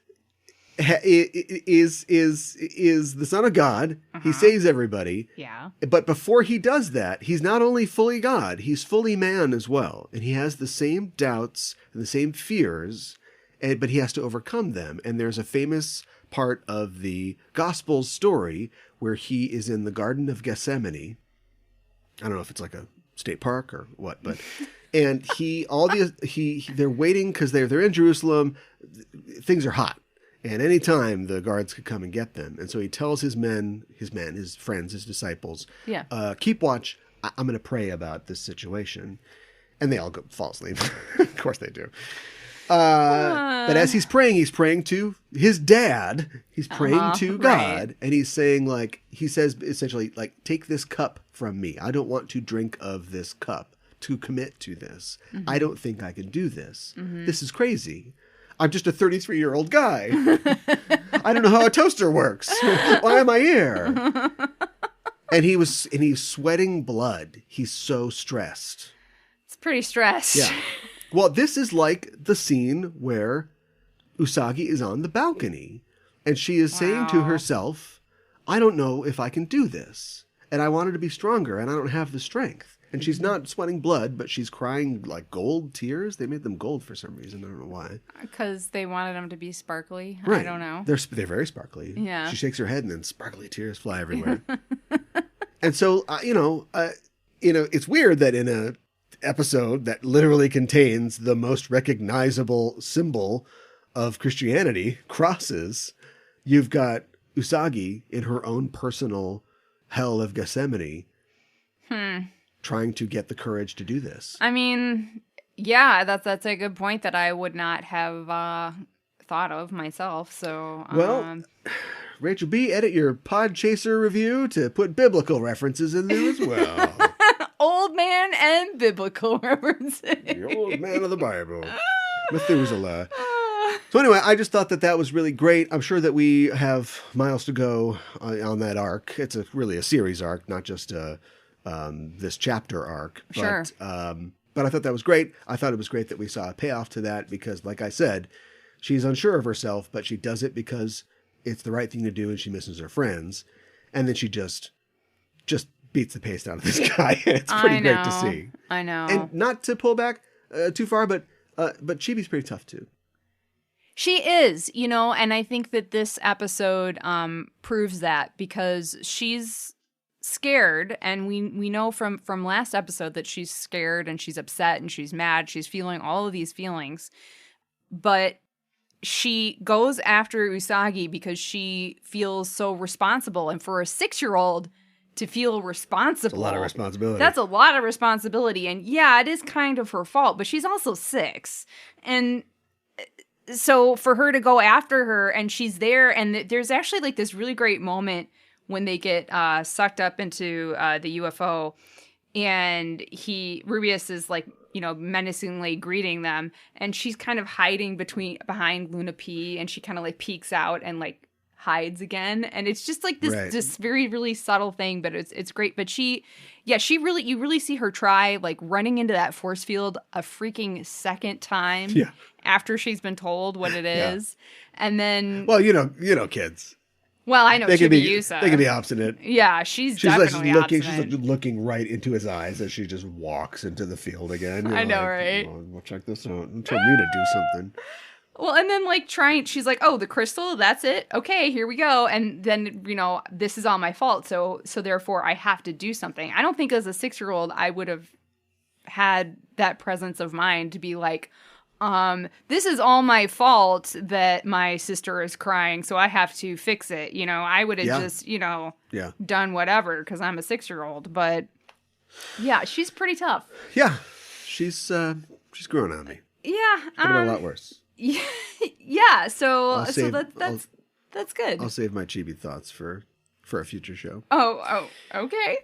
is the Son of God. He saves everybody. Yeah. But before he does that, he's not only fully God, he's fully man as well. And he has the same doubts and the same fears, but he has to overcome them. And there's a famous part of the Gospels story where he is in the Garden of Gethsemane. I don't know if it's like a state park or what, but and they're waiting because they're in Jerusalem. Things are hot, and anytime the guards could come and get them. And so he tells his friends, his disciples, keep watch. I'm going to pray about this situation, and they all fall asleep. Of course they do. But as he's praying to his dad. He's praying to God, and he says essentially, like, take this cup from me. I don't want to drink of this cup, to commit to this. Mm-hmm. I don't think I can do this. Mm-hmm. This is crazy. I'm just a 33-year-old guy. I don't know how a toaster works. Why am I here? And he's sweating blood. He's so stressed. It's pretty stressed. Yeah. Well, this is like the scene where Usagi is on the balcony and she is saying to herself, I don't know if I can do this. And I wanted to be stronger and I don't have the strength. And she's not sweating blood, but she's crying like gold tears. They made them gold for some reason. I don't know why. Because they wanted them to be sparkly. Right. I don't know. They're very sparkly. Yeah. She shakes her head and then sparkly tears fly everywhere. And so, it's weird that in a episode that literally contains the most recognizable symbol of Christianity, crosses, you've got Usagi in her own personal hell of Gethsemane, trying to get the courage to do this. I mean, yeah, that's a good point that I would not have thought of myself. So, well, Rachel B., edit your Podchaser review to put biblical references in there as well. Old man and biblical references. The old man of the Bible. Methuselah. So anyway, I just thought that was really great. I'm sure that we have miles to go on that arc. It's really a series arc, not just this chapter arc. Sure. But I thought that was great. I thought it was great that we saw a payoff to that because, like I said, she's unsure of herself, but she does it because it's the right thing to do and she misses her friends. And then she just beats the paste out of this guy. It's pretty great to see. I know. And not to pull back too far, but Chibi's pretty tough too. She is, and I think that this episode proves that because she's scared, and we know from last episode that she's scared and she's upset and she's mad. She's feeling all of these feelings, but she goes after Usagi because she feels so responsible. And for a 6-year-old to feel responsible, that's a lot of responsibility. That's a lot of responsibility. And yeah, it is kind of her fault, but she's also 6. And so for her to go after her, and she's there, and there's actually like this really great moment when they get sucked up into the UFO, and Rubeus is like, menacingly greeting them, and she's kind of hiding behind Luna P, and she kind of like peeks out and like hides again, and it's just like this very, really subtle thing, but it's great. But you really see her try like running into that force field a freaking second time after she's been told what it is, and then kids. Well, I know they can be obstinate. Yeah, she's definitely obstinate. She's looking right into his eyes as she just walks into the field again. I know, right? We'll check this out and tell me to do something. Well, and then like she's like, oh, the crystal, that's it. Okay, here we go. And then, this is all my fault. So therefore I have to do something. I don't think as a 6-year-old, I would have had that presence of mind to be like, this is all my fault that my sister is crying, so I have to fix it. I would have just, done whatever because I'm a 6-year-old. But yeah, she's pretty tough. Yeah, she's growing on me. Yeah, could have been a lot worse. Yeah. So that's good. I'll save my chibi thoughts for a future show. Oh, okay.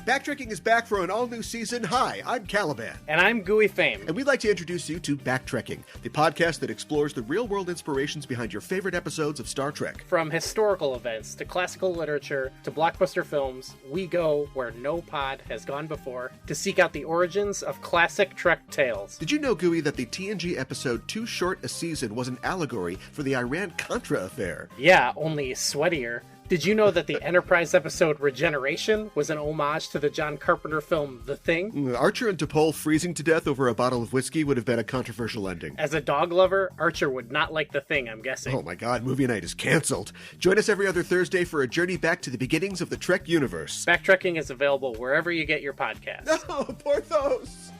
Backtracking is back for an all-new season. Hi, I'm Caliban. And I'm Gooey Fame. And we'd like to introduce you to Backtracking, the podcast that explores the real-world inspirations behind your favorite episodes of Star Trek. From historical events to classical literature to blockbuster films, we go where no pod has gone before to seek out the origins of classic Trek tales. Did you know, Gooey, that the TNG episode Too Short a Season was an allegory for the Iran-Contra affair? Yeah, only sweatier. Did you know that the Enterprise episode Regeneration was an homage to the John Carpenter film The Thing? Archer and T'Pol freezing to death over a bottle of whiskey would have been a controversial ending. As a dog lover, Archer would not like The Thing, I'm guessing. Oh my god, movie night is canceled. Join us every other Thursday for a journey back to the beginnings of the Trek universe. Backtracking is available wherever you get your podcasts. No, Porthos!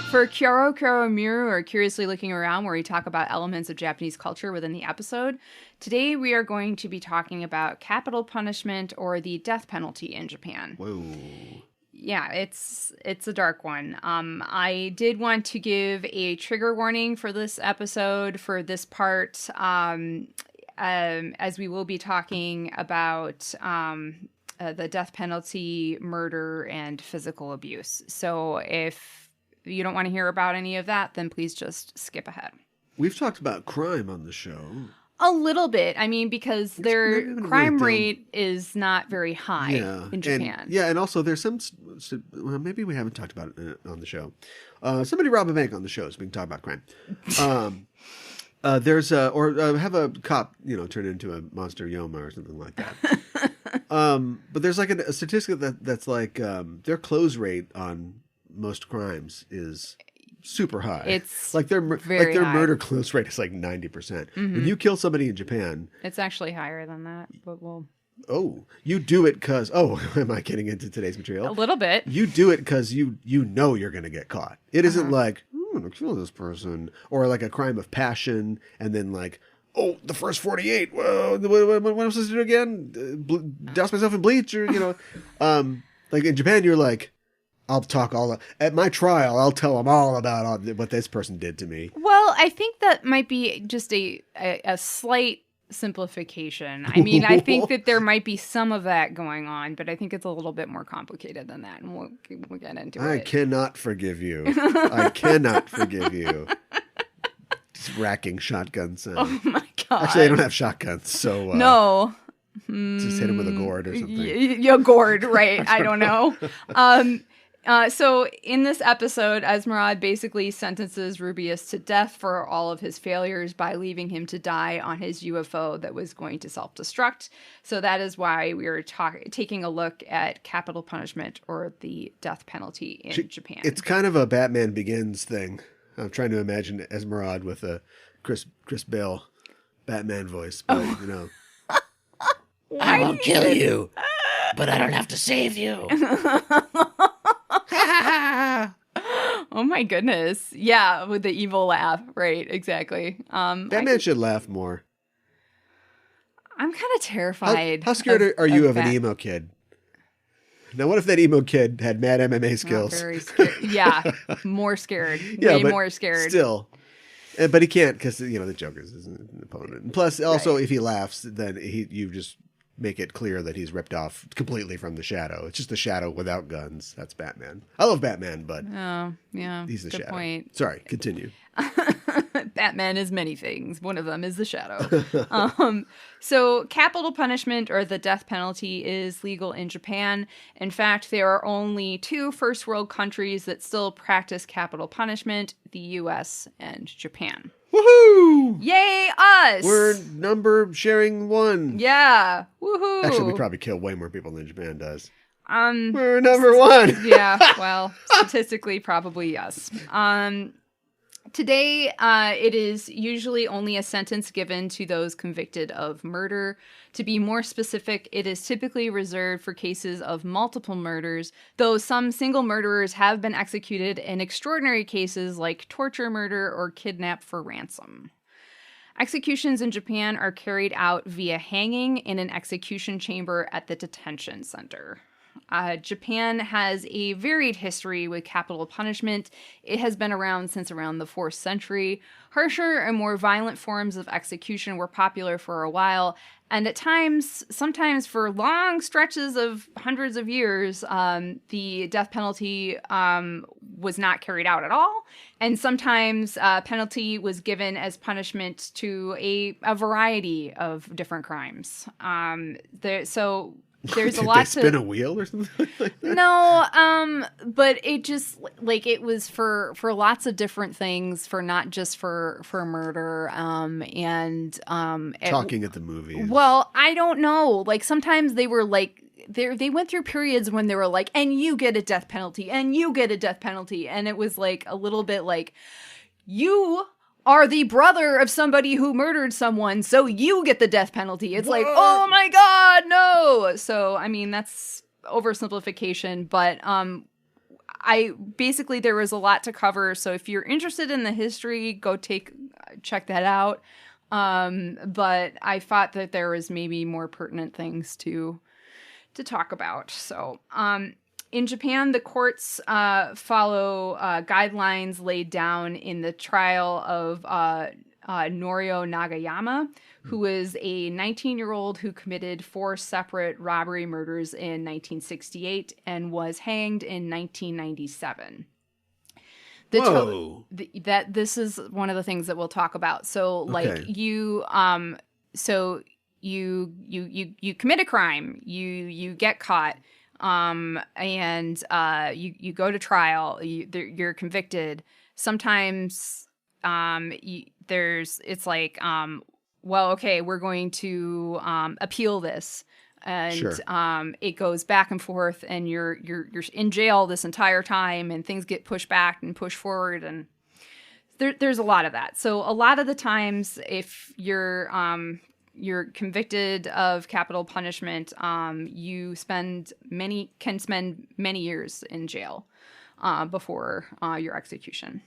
For Kyoro Miru, or Curiously Looking Around, where we talk about elements of Japanese culture within the episode, today we are going to be talking about capital punishment or the death penalty in Japan. Whoa. Yeah, it's a dark one. I did want to give a trigger warning for this episode, for this part, as we will be talking about the death penalty, murder, and physical abuse. So if you don't want to hear about any of that, then please just skip ahead. We've talked about crime on the show. A little bit. I mean, because their crime rate is not very high in Japan. And also there's some, well, maybe we haven't talked about it on the show. Somebody rob a bank on the show, so we can talk about crime. Have a cop, turn into a monster Yoma or something like that. But there's like a statistic that's like their close rate on most crimes is super high. It's like their very high. murder close rate is like 90%. When you kill somebody in Japan, it's actually higher than that, but oh, you do it because am I getting into today's material? a little bit. You do it because you know you're going to get caught. It isn't like, I'm going to kill this person, or like a crime of passion, and then like, oh, the first 48. Well, what am I supposed to do again? Douse myself in bleach, or like in Japan, you're like, I'll talk at my trial. I'll tell them all about what this person did to me. Well, I think that might be just a slight simplification. I mean, I think that there might be some of that going on, but I think it's a little bit more complicated than that, and we'll get into it. I cannot forgive you. I cannot forgive you. Just racking shotgun sound. Oh my god! Actually, I don't have shotguns, so no. Just hit him with a gourd or something. Yeah, gourd, right? I don't know. So in this episode, Esmeralda basically sentences Rubeus to death for all of his failures by leaving him to die on his UFO that was going to self-destruct. So that is why we are taking a look at capital punishment, or the death penalty in Japan. It's kind of a Batman Begins thing. I'm trying to imagine Esmeralda with a Chris Bale Batman voice, but I won't kill you, but I don't have to save you. Oh my goodness. Yeah, with the evil laugh. Right, exactly. Batman should laugh more. I'm kind of terrified. How scared are you of an Bat- emo kid? Now, what if that emo kid had mad MMA skills? Not very scared. Yeah, more scared. Way more scared. Still. But he can't because, the Joker's his opponent. And plus, also, if he laughs, then you just make it clear that he's ripped off completely from the Shadow. It's just the Shadow without guns. That's Batman. I love Batman, but he's the good Shadow. Point. Sorry, continue. Batman is many things. One of them is the Shadow. So capital punishment, or the death penalty, is legal in Japan. In fact, there are only 2 first world countries that still practice capital punishment: the U.S. and Japan. Woohoo! Yay, us! We're number sharing 1. Yeah. Woohoo! Actually, we probably kill way more people than Japan does. Um, We're number 1. Yeah, well, statistically, probably yes. Today, it is usually only a sentence given to those convicted of murder. To be more specific, it is typically reserved for cases of multiple murders, though some single murderers have been executed in extraordinary cases like torture murder or kidnap for ransom. Executions in Japan are carried out via hanging in an execution chamber at the detention center. Japan has a varied history with capital punishment. It has been around since around the 4th century. Harsher and more violent forms of execution were popular for a while, and at times, sometimes for long stretches of hundreds of years, the death penalty was not carried out at all, and sometimes penalty was given as punishment to a variety of different crimes. There's a lot to spin a wheel or something like that? No, but it just it was for lots of different things, for not just for murder, talking at the movies. Well, I don't know. Sometimes they were they went through periods when they were like, and you get a death penalty, and you get a death penalty, and it was a little bit you are the brother of somebody who murdered someone, so you get the death penalty. It's what? Oh my god, no! So, I mean, that's oversimplification, but there was a lot to cover, so if you're interested in the history, go check that out. But I thought that there was maybe more pertinent things to talk about. So, in Japan, the courts follow guidelines laid down in the trial of Norio Nagayama, who was a 19-year-old who committed 4 separate robbery murders in 1968 and was hanged in 1997. This is one of the things that we'll talk about. So, you commit a crime, you get caught. And you go to trial, you're convicted. Sometimes, well, okay, we're going to, appeal this. And, sure. It goes back and forth, and you're in jail this entire time, and things get pushed back and pushed forward. And there's a lot of that. So a lot of the times, if you're convicted of capital punishment, you can spend many years in jail before your execution.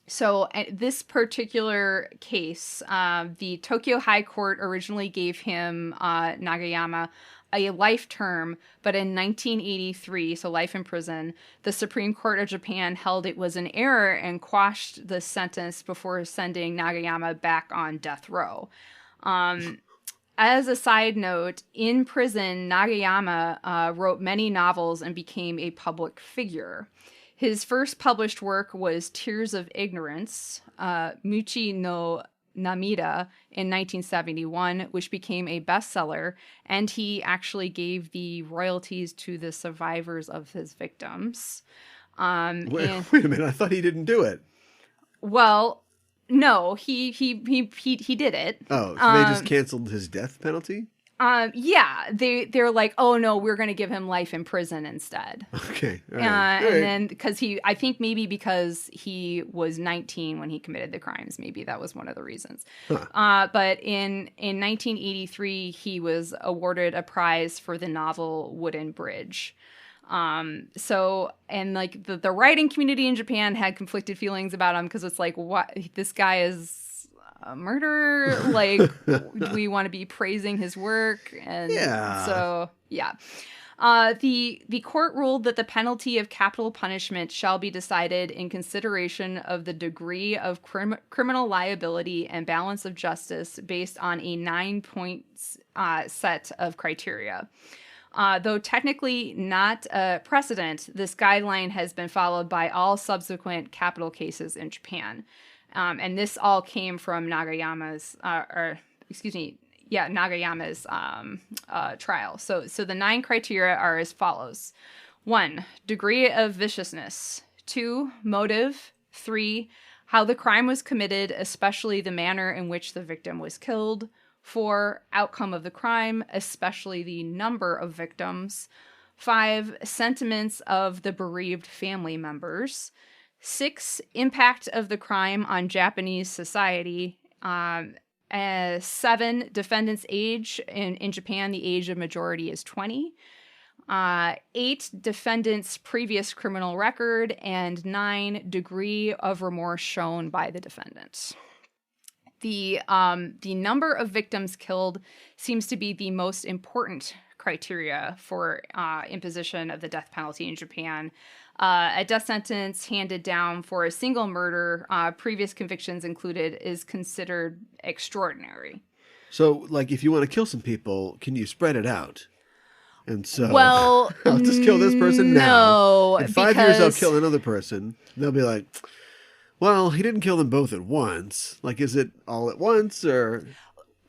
So this particular case, the Tokyo High Court originally gave him Nagayama a life term, but in 1983, so life in prison, the Supreme Court of Japan held it was an error and quashed the sentence before sending Nagayama back on death row. As a side note, in prison, Nagayama wrote many novels and became a public figure. His first published work was Tears of Ignorance, Muchi no Namida, in 1971, which became a bestseller, and he actually gave the royalties to the survivors of his victims. Wait a minute, I thought he didn't do it. Well, no, he did it. Oh, so they just canceled his death penalty? Yeah, they're like, oh no, we're going to give him life in prison instead. Okay. All right. And then because I think maybe because he was 19 when he committed the crimes, maybe that was one of the reasons. Huh. But in 1983, he was awarded a prize for the novel Wooden Bridge. So, and like the writing community in Japan had conflicted feelings about him because it's like, what, this guy is a murderer, like, do we want to be praising his work? And so, yeah. The court ruled that the penalty of capital punishment shall be decided in consideration of the degree of criminal liability and balance of justice based on a 9-point set of criteria. Though technically not a precedent, this guideline has been followed by all subsequent capital cases in Japan. And this all came from Nagayama's trial. So the 9 criteria are as follows. 1, degree of viciousness. 2, motive. 3, how the crime was committed, especially the manner in which the victim was killed. 4, outcome of the crime, especially the number of victims. 5, sentiments of the bereaved family members. 6, impact of the crime on Japanese society. 7, defendant's age. In Japan, the age of majority is 20. 8, defendant's previous criminal record. And 9, degree of remorse shown by the defendant. The number of victims killed seems to be the most important criteria for imposition of the death penalty in Japan. A death sentence handed down for a single murder, previous convictions included, is considered extraordinary. So, like, if you want to kill some people, can you spread it out? And so, well, I'll just kill this person now. No, in 5 years, I'll kill another person. They'll be like, well, he didn't kill them both at once. Like, is it all at once, or...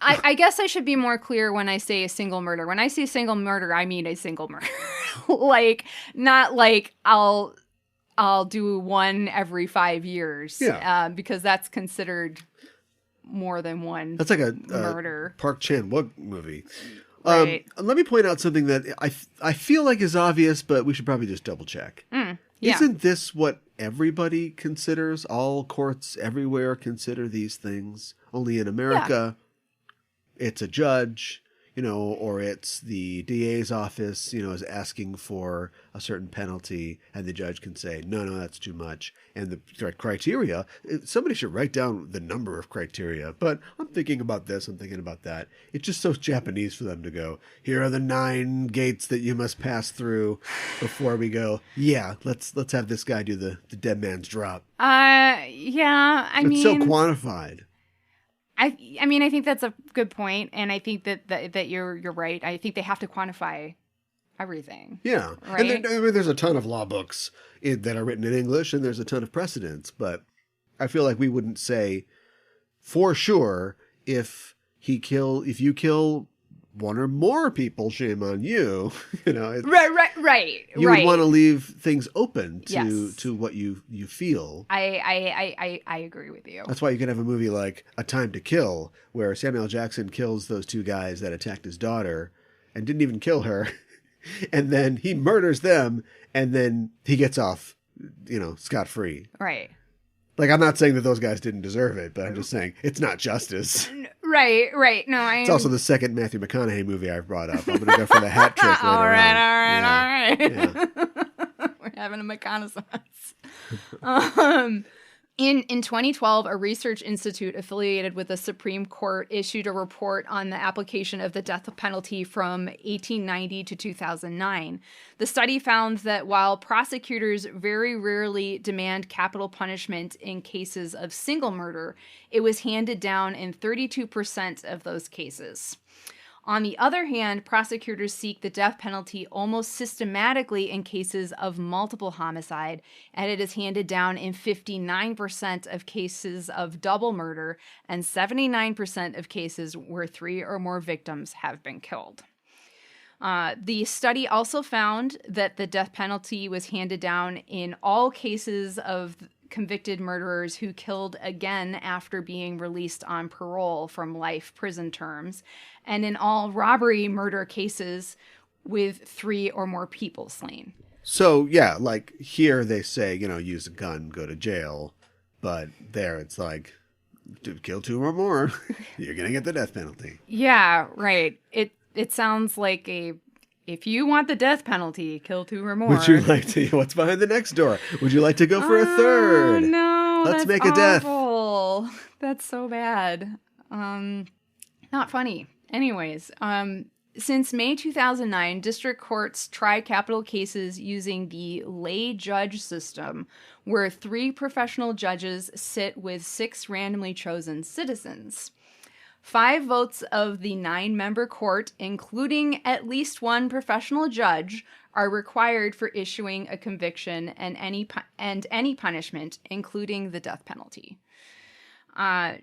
I guess I should be more clear when I say a single murder. When I say single murder, I mean a single murder. Like, not like I'll do one every 5 years. Yeah. Because that's considered more than one. That's like a murder. Park Chan-wook movie. Right. Let me point out something that I feel like is obvious, but we should probably just double check. Yeah. Isn't this what everybody considers? All courts everywhere consider these things. Only in America... Yeah. It's a judge, or it's the DA's office, is asking for a certain penalty, and the judge can say, no, that's too much. And the criteria, somebody should write down the number of criteria, but I'm thinking about this, I'm thinking about that. It's just so Japanese for them to go, here are the 9 gates that you must pass through before we go, yeah, let's have this guy do the dead man's drop. Yeah, it's so quantified. I mean, I think that's a good point, and I think that you're right. I think they have to quantify everything. Yeah, right? And there's a ton of law books that are written in English, and there's a ton of precedents. But I feel like we wouldn't say for sure if you kill one or more people, shame on you. Right. You would want to leave things open to what you feel. I agree with you. That's why you can have a movie like A Time to Kill, where Samuel L. Jackson kills those 2 guys that attacked his daughter and didn't even kill her, and then he murders them, and then he gets off, scot-free. Right. Like, I'm not saying that those guys didn't deserve it, but I'm just saying it's not justice. Right. No, It's also the second Matthew McConaughey movie I've brought up. I'm going to go for the hat trick later all on. right. Yeah. We're having a reconnaissance. In 2012, a research institute affiliated with the Supreme Court issued a report on the application of the death penalty from 1890 to 2009. The study found that while prosecutors very rarely demand capital punishment in cases of single murder, it was handed down in 32% of those cases. On the other hand, prosecutors seek the death penalty almost systematically in cases of multiple homicide, and it is handed down in 59% of cases of double murder and 79% of cases where 3 or more victims have been killed. The study also found that the death penalty was handed down in all cases of convicted murderers who killed again after being released on parole from life prison terms, and in all robbery murder cases with 3 or more people slain. So, yeah, like here they say, use a gun, go to jail. But there it's like, kill 2 or more, you're going to get the death penalty. Yeah, right. It sounds like if you want the death penalty, kill 2 or more. Would you like to, what's behind the next door? Would you like to go for a third? Oh, no. Let's make awful. a death. That's so bad. Not funny. Anyways, since May 2009, district courts try capital cases using the lay judge system, where 3 professional judges sit with 6 randomly chosen citizens. 5 votes of the 9-member court, including at least 1 professional judge, are required for issuing a conviction and any punishment, including the death penalty.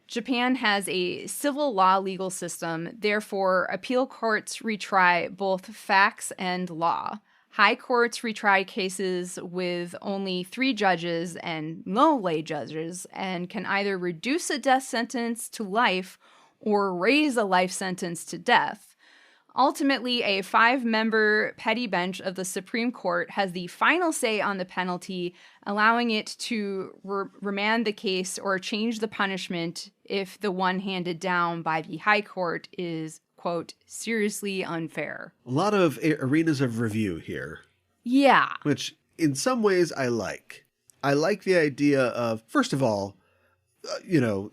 Japan has a civil law legal system, therefore appeal courts retry both facts and law. High courts retry cases with only 3 judges and no lay judges, and can either reduce a death sentence to life or raise a life sentence to death. Ultimately, a 5-member petty bench of the Supreme Court has the final say on the penalty, allowing it to remand the case or change the punishment if the one handed down by the High Court is, quote, seriously unfair. A lot of arenas of review here. Yeah. Which, in some ways, I like. I like the idea of, first of all,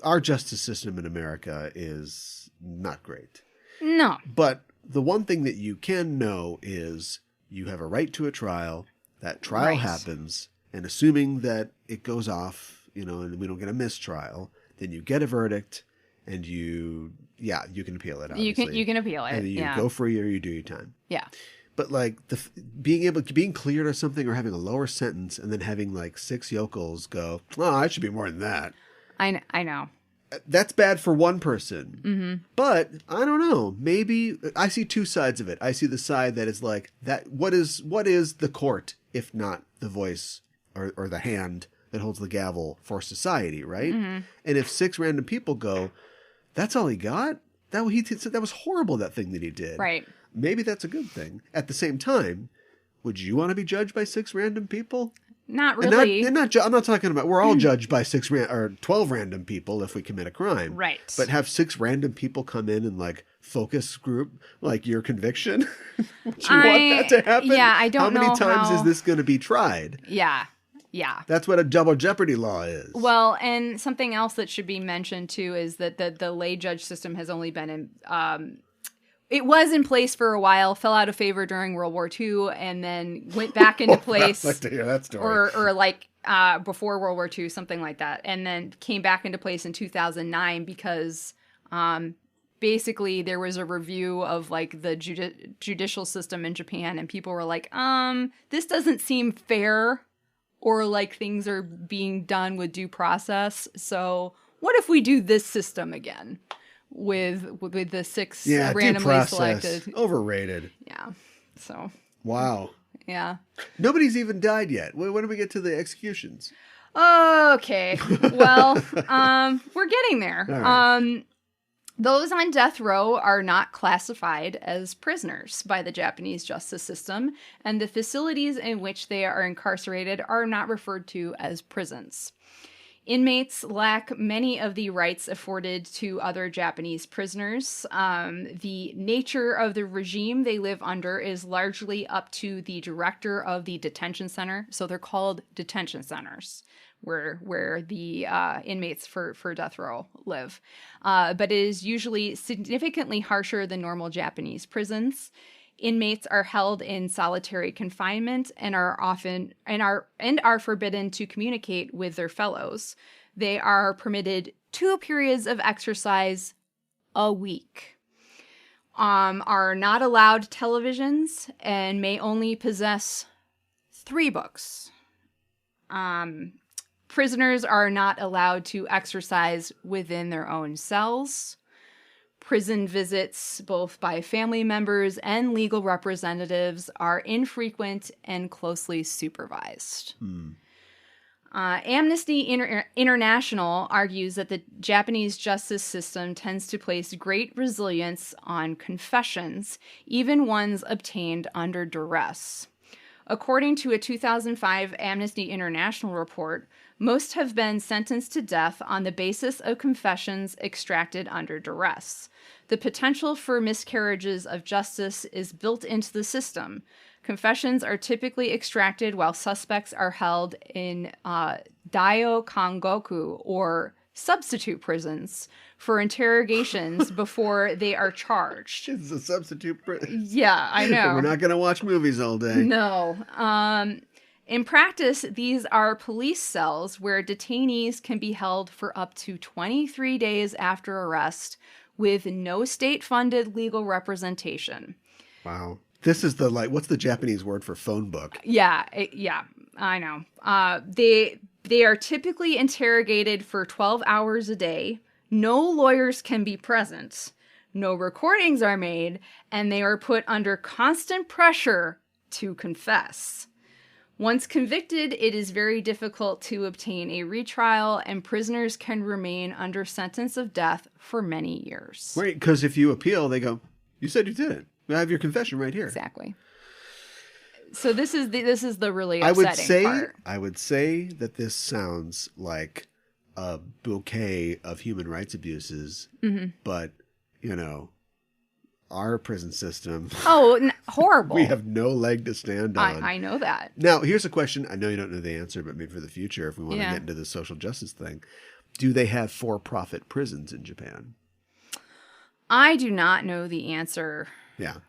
our justice system in America is not great. No. But the one thing that you can know is you have a right to a trial. That trial happens. And assuming that it goes off, and we don't get a mistrial, then you get a verdict and you can appeal it, obviously. You can appeal it. And you go free or you do your time. Yeah. But like being cleared or something, or having a lower sentence and then having like 6 yokels go, oh, I should be more than that. I know. That's bad for one person. Mm-hmm. But I don't know. Maybe I see 2 sides of it. I see the side that is like that. What is the court if not the voice or the hand that holds the gavel for society, right? Mm-hmm. And if 6 random people go, that's all he got. That was horrible. That thing that he did. Right. Maybe that's a good thing. At the same time, would you want to be judged by 6 random people? Not really. I'm not talking about, we're all judged by 12 random people if we commit a crime. Right. But have 6 random people come in and like focus group like your conviction? Would you want that to happen? Yeah, I don't know how many times is this going to be tried? Yeah. That's what a double jeopardy law is. Well, and something else that should be mentioned too is that the lay judge system has only been in it was in place for a while, fell out of favor during World War II, and then went back into place. I'd like to hear that story. Or like before World War II, something like that, and then came back into place in 2009 because basically there was a review of like the judicial system in Japan, and people were like, this doesn't seem fair, or like things are being done with due process. So what if we do this system again? With the 6 randomly selected. Overrated. Yeah. So. Wow. Yeah. Nobody's even died yet. When do we get to the executions? Okay. Well, we're getting there. Right. Those on death row are not classified as prisoners by the Japanese justice system, and the facilities in which they are incarcerated are not referred to as prisons. Inmates lack many of the rights afforded to other Japanese prisoners. The nature of the regime they live under is largely up to the director of the detention center. So they're called detention centers, where the inmates for death row live. But it is usually significantly harsher than normal Japanese prisons. Inmates are held in solitary confinement and are forbidden to communicate with their fellows. They are permitted 2 periods of exercise a week. Are not allowed televisions and may only possess 3 books. Prisoners are not allowed to exercise within their own cells. Prison visits, both by family members and legal representatives, are infrequent and closely supervised. Amnesty International argues that the Japanese justice system tends to place great resilience on confessions, even ones obtained under duress. According to a 2005 Amnesty International report, most have been sentenced to death on the basis of confessions extracted under duress. The potential for miscarriages of justice is built into the system. Confessions are typically extracted while suspects are held in daiyo kangoku, or substitute prisons, for interrogations before they are charged. It's a substitute prison. Yeah, I know. We're not going to watch movies all day. No. In practice, these are police cells where detainees can be held for up to 23 days after arrest with no state-funded legal representation. Wow. This is what's the Japanese word for phone book? Yeah, I know. They are typically interrogated for 12 hours a day. No lawyers can be present. No recordings are made, and they are put under constant pressure to confess. Once convicted, it is very difficult to obtain a retrial, and prisoners can remain under sentence of death for many years. Right, because if you appeal, they go, "You said you did it. I have your confession right here." Exactly. So this is the really upsetting part. I would say that this sounds like a bouquet of human rights abuses, but our prison system. Oh, horrible. We have no leg to stand on. I know that. Now, here's a question. I know you don't know the answer, but maybe for the future, if we want to get into the social justice thing. Do they have for-profit prisons in Japan? I do not know the answer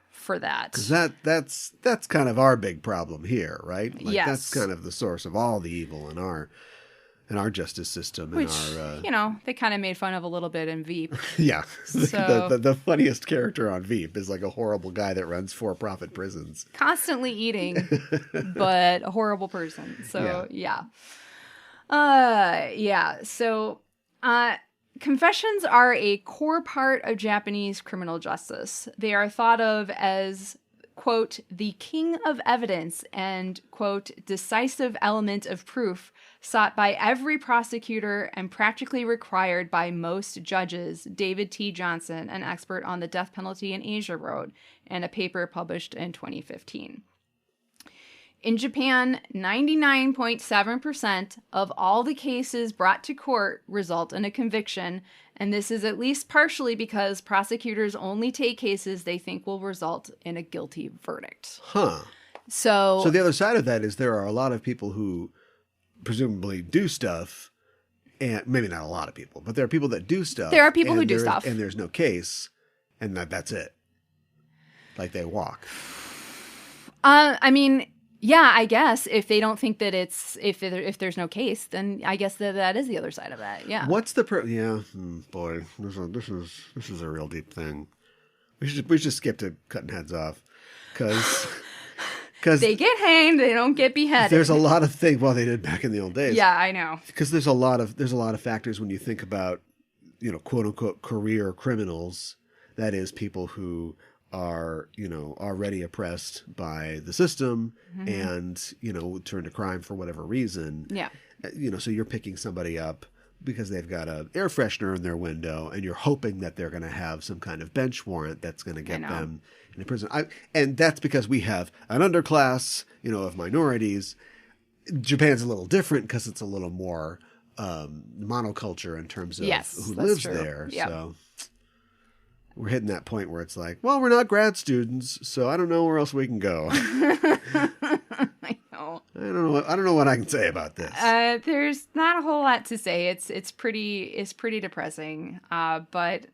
for that. Because that's kind of our big problem here, right? Yes. That's kind of the source of all the evil in our justice system. Which, they kind of made fun of a little bit in Veep. Yeah. So, the funniest character on Veep is like a horrible guy that runs for-profit prisons. Constantly eating, but a horrible person. So, yeah. So, confessions are a core part of Japanese criminal justice. They are thought of as, quote, the king of evidence and, quote, decisive element of proof sought by every prosecutor and practically required by most judges, David T. Johnson, an expert on the death penalty in Asia, wrote in a paper published in 2015. In Japan, 99.7% of all the cases brought to court result in a conviction, and this is at least partially because prosecutors only take cases they think will result in a guilty verdict. Huh. So the other side of that is there are a lot of people who presumably do stuff, and maybe not a lot of people, but there are people that do stuff. There are people who do stuff. And there's no case, and that's it. Like they walk. Yeah, I guess if they don't think that if there's no case, then I guess that is the other side of that. Yeah. What's the boy, this is a real deep thing. We should skip to cutting heads off because they get hanged, they don't get beheaded. There's a lot of things. Well, they did back in the old days. Yeah, I know. Because there's a lot of factors when you think about quote unquote career criminals. That is people who are already oppressed by the system and turn to crime for whatever reason. Yeah. So you're picking somebody up because they've got an air freshener in their window and you're hoping that they're going to have some kind of bench warrant that's going to get them into prison. And that's because we have an underclass of minorities. Japan's a little different because it's a little more monoculture in terms of who that's lives true. there. Yep. So we're hitting that point where it's like, well, we're not grad students, so I don't know where else we can go. I know. I don't know what I can say about this. There's not a whole lot to say. It's pretty depressing. But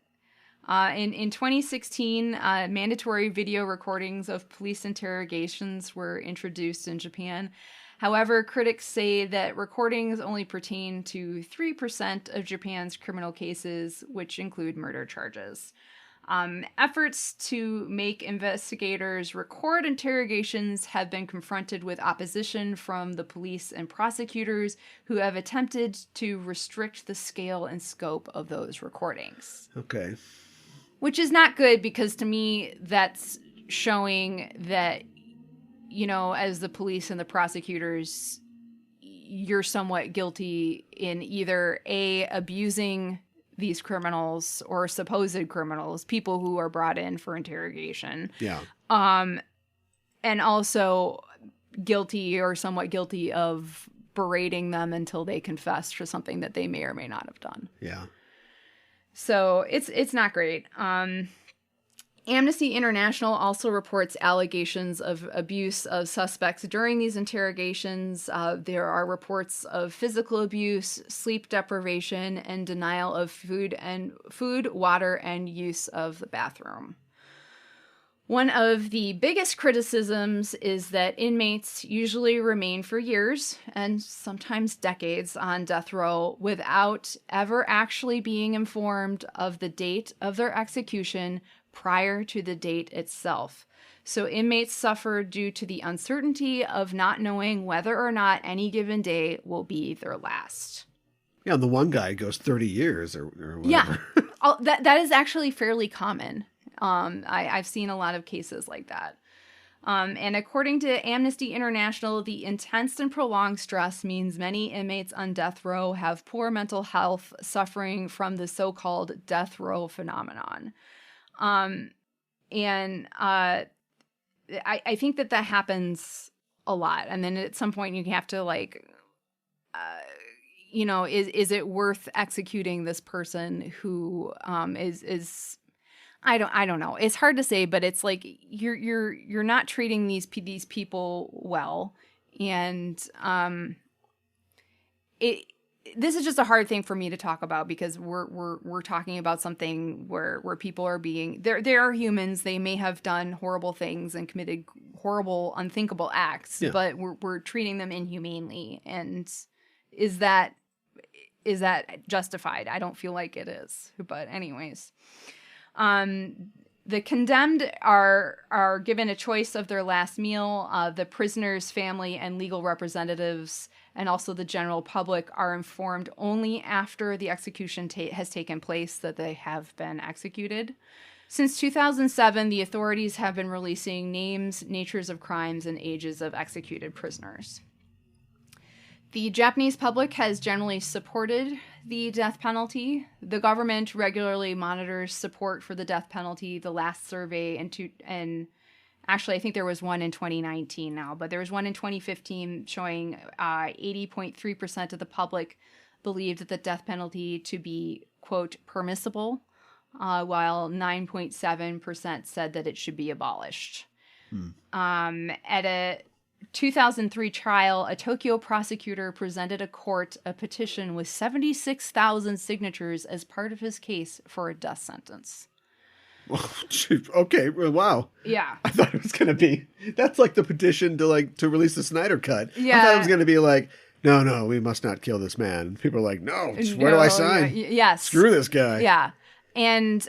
in 2016, mandatory video recordings of police interrogations were introduced in Japan. However, critics say that recordings only pertain to 3% of Japan's criminal cases, which include murder charges. Efforts to make investigators record interrogations have been confronted with opposition from the police and prosecutors who have attempted to restrict the scale and scope of those recordings. Okay. Which is not good, because to me, that's showing that, you know, as the police and the prosecutors, you're somewhat guilty in either A, abusing these criminals or supposed criminals, people who are brought in for interrogation. Yeah. And also guilty or somewhat guilty of berating them until they confess for something that they may or may not have done. Yeah. So it's not great. Amnesty International also reports allegations of abuse of suspects during these interrogations. There are reports of physical abuse, sleep deprivation, and denial of food, water, and use of the bathroom. One of the biggest criticisms is that inmates usually remain for years, and sometimes decades, on death row without ever actually being informed of the date of their execution prior to the date itself. So inmates suffer due to the uncertainty of not knowing whether or not any given day will be their last. Yeah, the one guy goes 30 years or whatever. Yeah, that is actually fairly common. I've seen a lot of cases like that. And according to Amnesty International, the intense and prolonged stress means many inmates on death row have poor mental health, suffering from the so-called death row phenomenon. I think that happens a lot. And then at some point you have to is it worth executing this person who is I don't know. It's hard to say, but it's like you're not treating these people well, and this is just a hard thing for me to talk about, because we're talking about something where people are being they are humans. They may have done horrible things and committed horrible, unthinkable acts, but we're treating them inhumanely. And is that justified? I don't feel like it is. But anyways, the condemned are given a choice of their last meal. The prisoner's family and legal representatives, and also the general public, are informed only after the execution has taken place that they have been executed. Since 2007, the authorities have been releasing names, natures of crimes, and ages of executed prisoners. The Japanese public has generally supported the death penalty. The government regularly monitors support for the death penalty. The last survey, and actually I think there was one in 2019 now, but there was one in 2015 showing 80.3% of the public believed that the death penalty to be, quote, permissible, while 9.7% said that it should be abolished. At a 2003 trial, a Tokyo prosecutor presented a court a petition with 76,000 signatures as part of his case for a death sentence. Okay, wow. Yeah. I thought it was going to be, that's like the petition to release the Snyder Cut. Yeah. I thought it was going to be like, no, we must not kill this man. People are like, no, where do I sign? Yes. Screw this guy. Yeah. And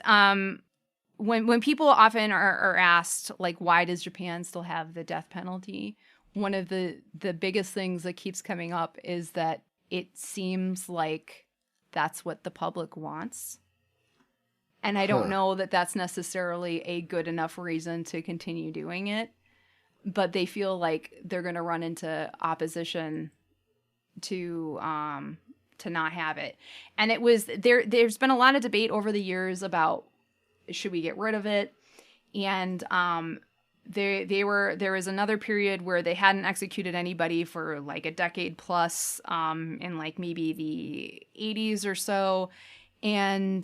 when people often are asked, like, why does Japan still have the death penalty? One of the biggest things that keeps coming up is that it seems like that's what the public wants. And I don't know that that's necessarily a good enough reason to continue doing it, but they feel like they're going to run into opposition to not have it. And it was there's been a lot of debate over the years about should we get rid of it, and there was another period where they hadn't executed anybody for like a decade plus, in like maybe the 80s or so. And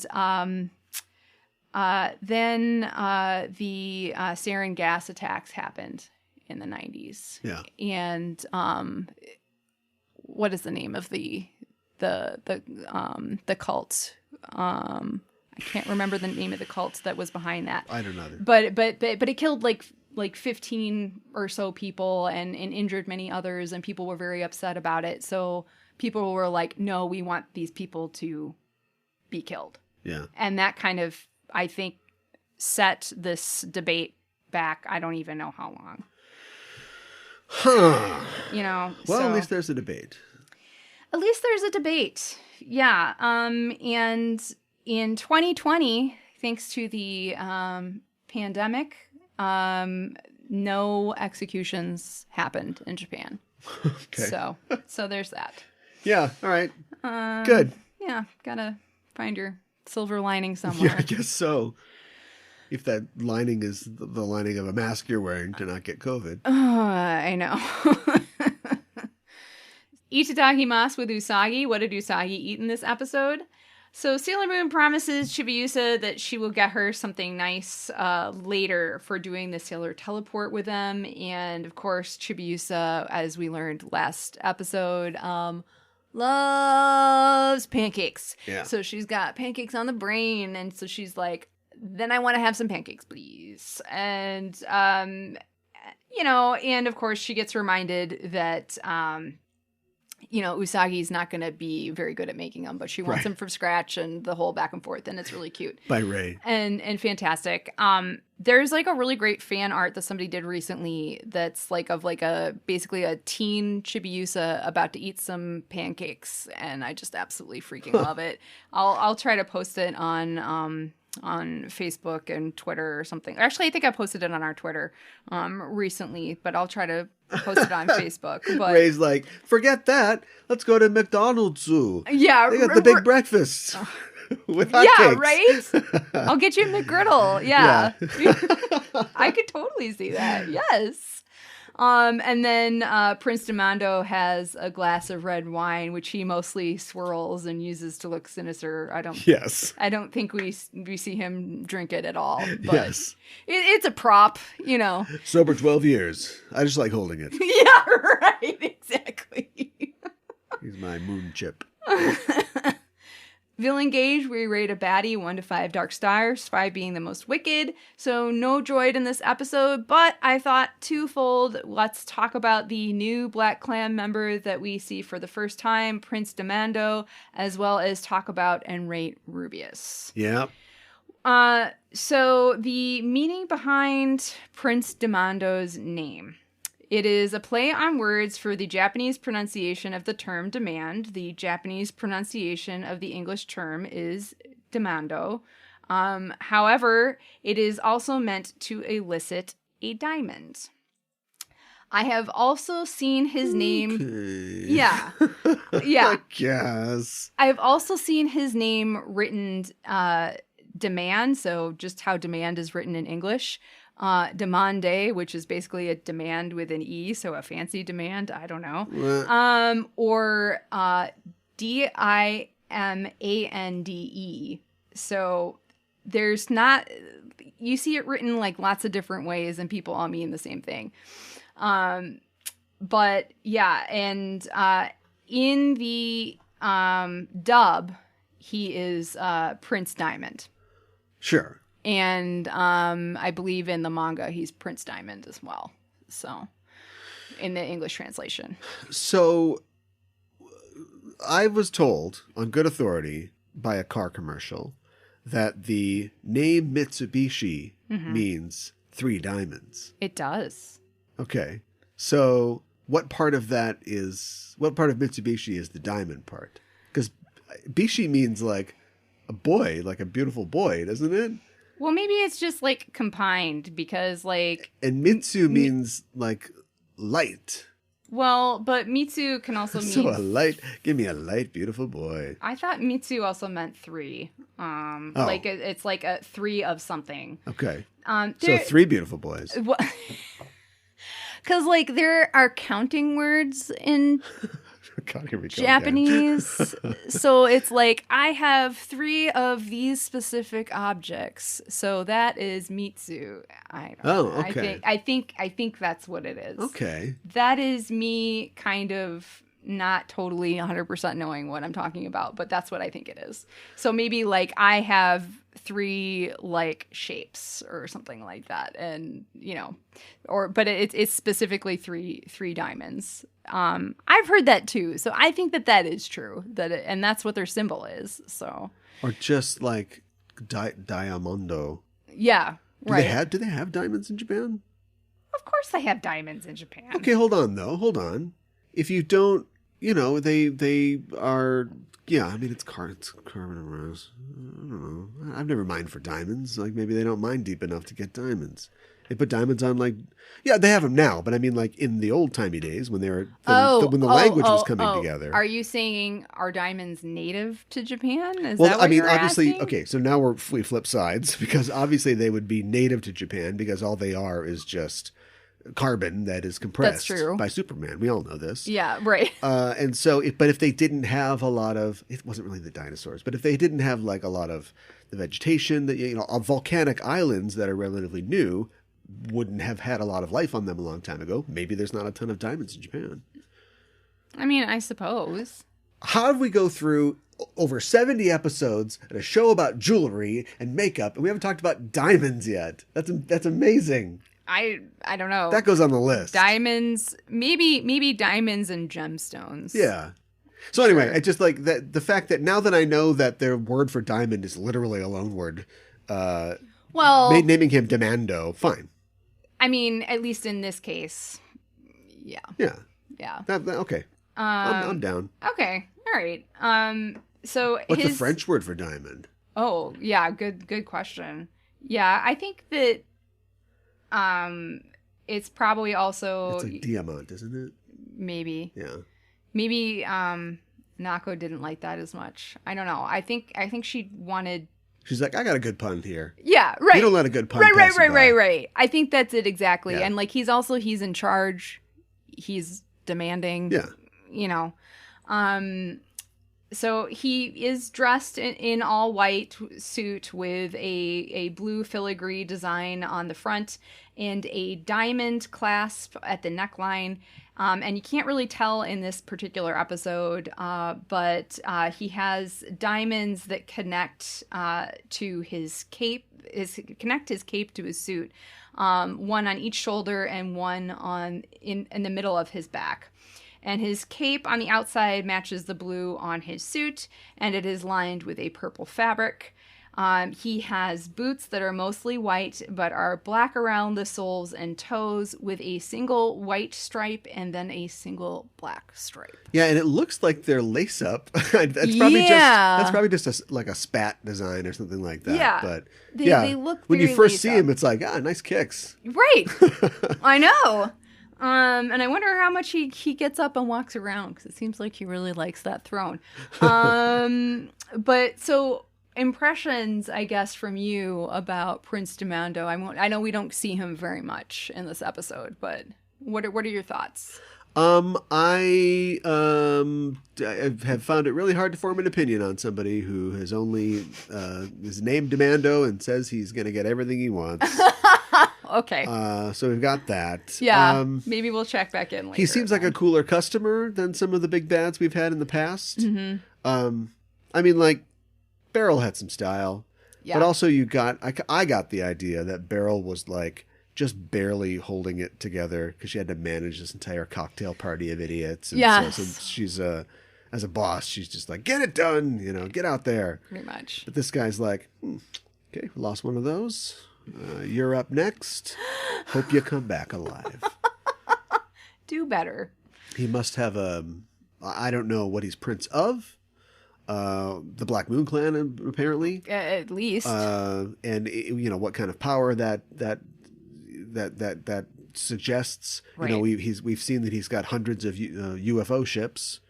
then the sarin gas attacks happened in the 90s. Yeah. And what is the name of the cult? I can't remember the name of the cult that was behind that. I don't know. But it killed like 15 or so people and injured many others, and people were very upset about it. So people were like, no, we want these people to be killed. Yeah. And that kind of, I think, set this debate back. I don't even know how long. Huh. You know. Well, so, at least there's a debate. At least there's a debate. Yeah. And in 2020, thanks to the pandemic, no executions happened in Japan. Okay. So there's that. Yeah. All right. Good. Yeah. Gotta find your silver lining somewhere. Yeah, I guess so. If that lining is the lining of a mask you're wearing to not get COVID. I know. Itadakimasu with Usagi. What did Usagi eat in this episode? So Sailor Moon promises Chibiusa that she will get her something nice later for doing the Sailor Teleport with them. And of course, Chibiusa, as we learned last episode, loves pancakes. Yeah. So she's got pancakes on the brain. And so she's like, then I want to have some pancakes, please. And, and of course she gets reminded that, Usagi's not going to be very good at making them, but she wants them from scratch and the whole back and forth. And it's really cute. By Ray. And fantastic. There's like a really great fan art that somebody did recently that's like of like basically a teen Chibiusa about to eat some pancakes. And I just absolutely freaking love it. I'll try to post it on Facebook and Twitter or something. Actually, I think I posted it on our Twitter recently, but I'll try to post it on Facebook. But Ray's like, forget that. Let's go to McDonald's. Yeah. They got the big breakfast with hotcakes. Yeah, right? I'll get you a McGriddle. Yeah. I could totally see that. Yes. And then Prince Demando has a glass of red wine, which he mostly swirls and uses to look sinister. I don't think we see him drink it at all. But yes. It's a prop, Sober 12 years. I just like holding it. Yeah, right. Exactly. He's my moon chip. Villain gauge, we rate a baddie 1 to 5 dark stars, 5 being the most wicked. So no droid in this episode, but I thought twofold. Let's talk about the new Black Clan member that we see for the first time, Prince Demando, as well as talk about and rate Rubeus. Yeah. So the meaning behind Prince Demando's name. It is a play on words for the Japanese pronunciation of the term demand. The Japanese pronunciation of the English term is demando. However, it is also meant to elicit a diamond. I have also seen his name. Okay. Yeah. Yeah. I guess. I've also seen his name written demand, so just how demand is written in English. Demande, which is basically a demand with an E, so a fancy demand. I don't know. What? Or Dimande. So there's not. You see it written like lots of different ways, and people all mean the same thing. But yeah, and in the dub, he is Prince Diamond. Sure. And I believe in the manga, he's Prince Diamond as well. So, in the English translation. So, I was told, on good authority, by a car commercial, that the name Mitsubishi means 3 diamonds. It does. Okay. So, what part of Mitsubishi is the diamond part? Because Bishi means like a boy, like a beautiful boy, doesn't it? Well, maybe it's just like combined because like. And Mitsu means like light. Well, but Mitsu can also mean. So give me a light, beautiful boy. I thought Mitsu also meant 3. Like it's like a 3 of something. Okay. So 3 beautiful boys. Because, like, there are counting words in God, here we go Japanese. So it's like, I have 3 of these specific objects. So that is mitsu. Okay. I think that's what it is. Okay. That is me kind of not totally 100% knowing what I'm talking about, but that's what I think it is. So maybe like I have 3 like shapes or something like that, and but it's specifically three diamonds. I've heard that too, so I think that is true. And that's what their symbol is. So or just like diamondo. Yeah, right. Do they have diamonds in Japan? Of course, they have diamonds in Japan. Okay, hold on. If you don't, they are. Yeah, I mean, it's carbon and rose. I don't know. I've never mined for diamonds. Like, maybe they don't mine deep enough to get diamonds. They put diamonds on, like, yeah, they have them now. But I mean, like, in the old timey days when they were, when the language was coming together. Are you saying are diamonds native to Japan? Is well, that what you're obviously, asking? okay. So now we flip sides because obviously they would be native to Japan because all they are is just carbon that is compressed by Superman. We all know this. Yeah, right. And so, but if they didn't have a lot of, it wasn't really the dinosaurs, but if they didn't have like a lot of the vegetation, that volcanic islands that are relatively new wouldn't have had a lot of life on them a long time ago. Maybe there's not a ton of diamonds in Japan. I mean, I suppose. How did we go through over 70 episodes and a show about jewelry and makeup, and we haven't talked about diamonds yet? That's amazing. I don't know. That goes on the list. Diamonds, maybe diamonds and gemstones. Yeah. So anyway, I just like that the fact that now that I know that their word for diamond is literally a loan word. Naming him Demando, fine. I mean, at least in this case, yeah. Yeah. Yeah. Okay. I'm down. Okay. All right. So what's the French word for diamond? Oh, yeah. Good question. Yeah, I think that. It's probably also... It's like diamant, isn't it? Maybe. Yeah. Maybe, Nako didn't like that as much. I don't know. I think she wanted... She's like, I got a good pun here. Yeah, right. You don't let a good pun pass you by. Right. I think that's it exactly. Yeah. And, like, he's in charge. He's demanding. Yeah. So he is dressed in all white suit with a blue filigree design on the front and a diamond clasp at the neckline. And you can't really tell in this particular episode, but he has diamonds that connect to his cape, connect his cape to his suit. One on each shoulder and one in the middle of his back. And his cape on the outside matches the blue on his suit, and it is lined with a purple fabric. He has boots that are mostly white, but are black around the soles and toes with a single white stripe and then a single black stripe. Yeah, and it looks like they're lace up. That's probably just like a spat design or something like that. Yeah, but they look when very you first see lace him, it's like, nice kicks. Right. I know. And I wonder how much he gets up and walks around, because it seems like he really likes that throne. But so impressions, I guess, from you about Prince Demando. I know we don't see him very much in this episode, but what are your thoughts? I have found it really hard to form an opinion on somebody who has only is named Demando and says he's going to get everything he wants. Okay. So we've got that. Yeah. Maybe we'll check back in later. He seems like a cooler customer than some of the big bads we've had in the past. Mm-hmm. I mean, like, Beryl had some style. Yeah. But also I got the idea that Beryl was like just barely holding it together because she had to manage this entire cocktail party of idiots. And so she's as a boss, she's just like, get it done, get out there. Pretty much. But this guy's like, okay, we lost one of those. You're up next. Hope you come back alive. Do better. He must have I don't know what he's prince of. The Black Moon Clan, apparently. At least. And what kind of power that suggests. Right. We've seen that he's got hundreds of UFO ships.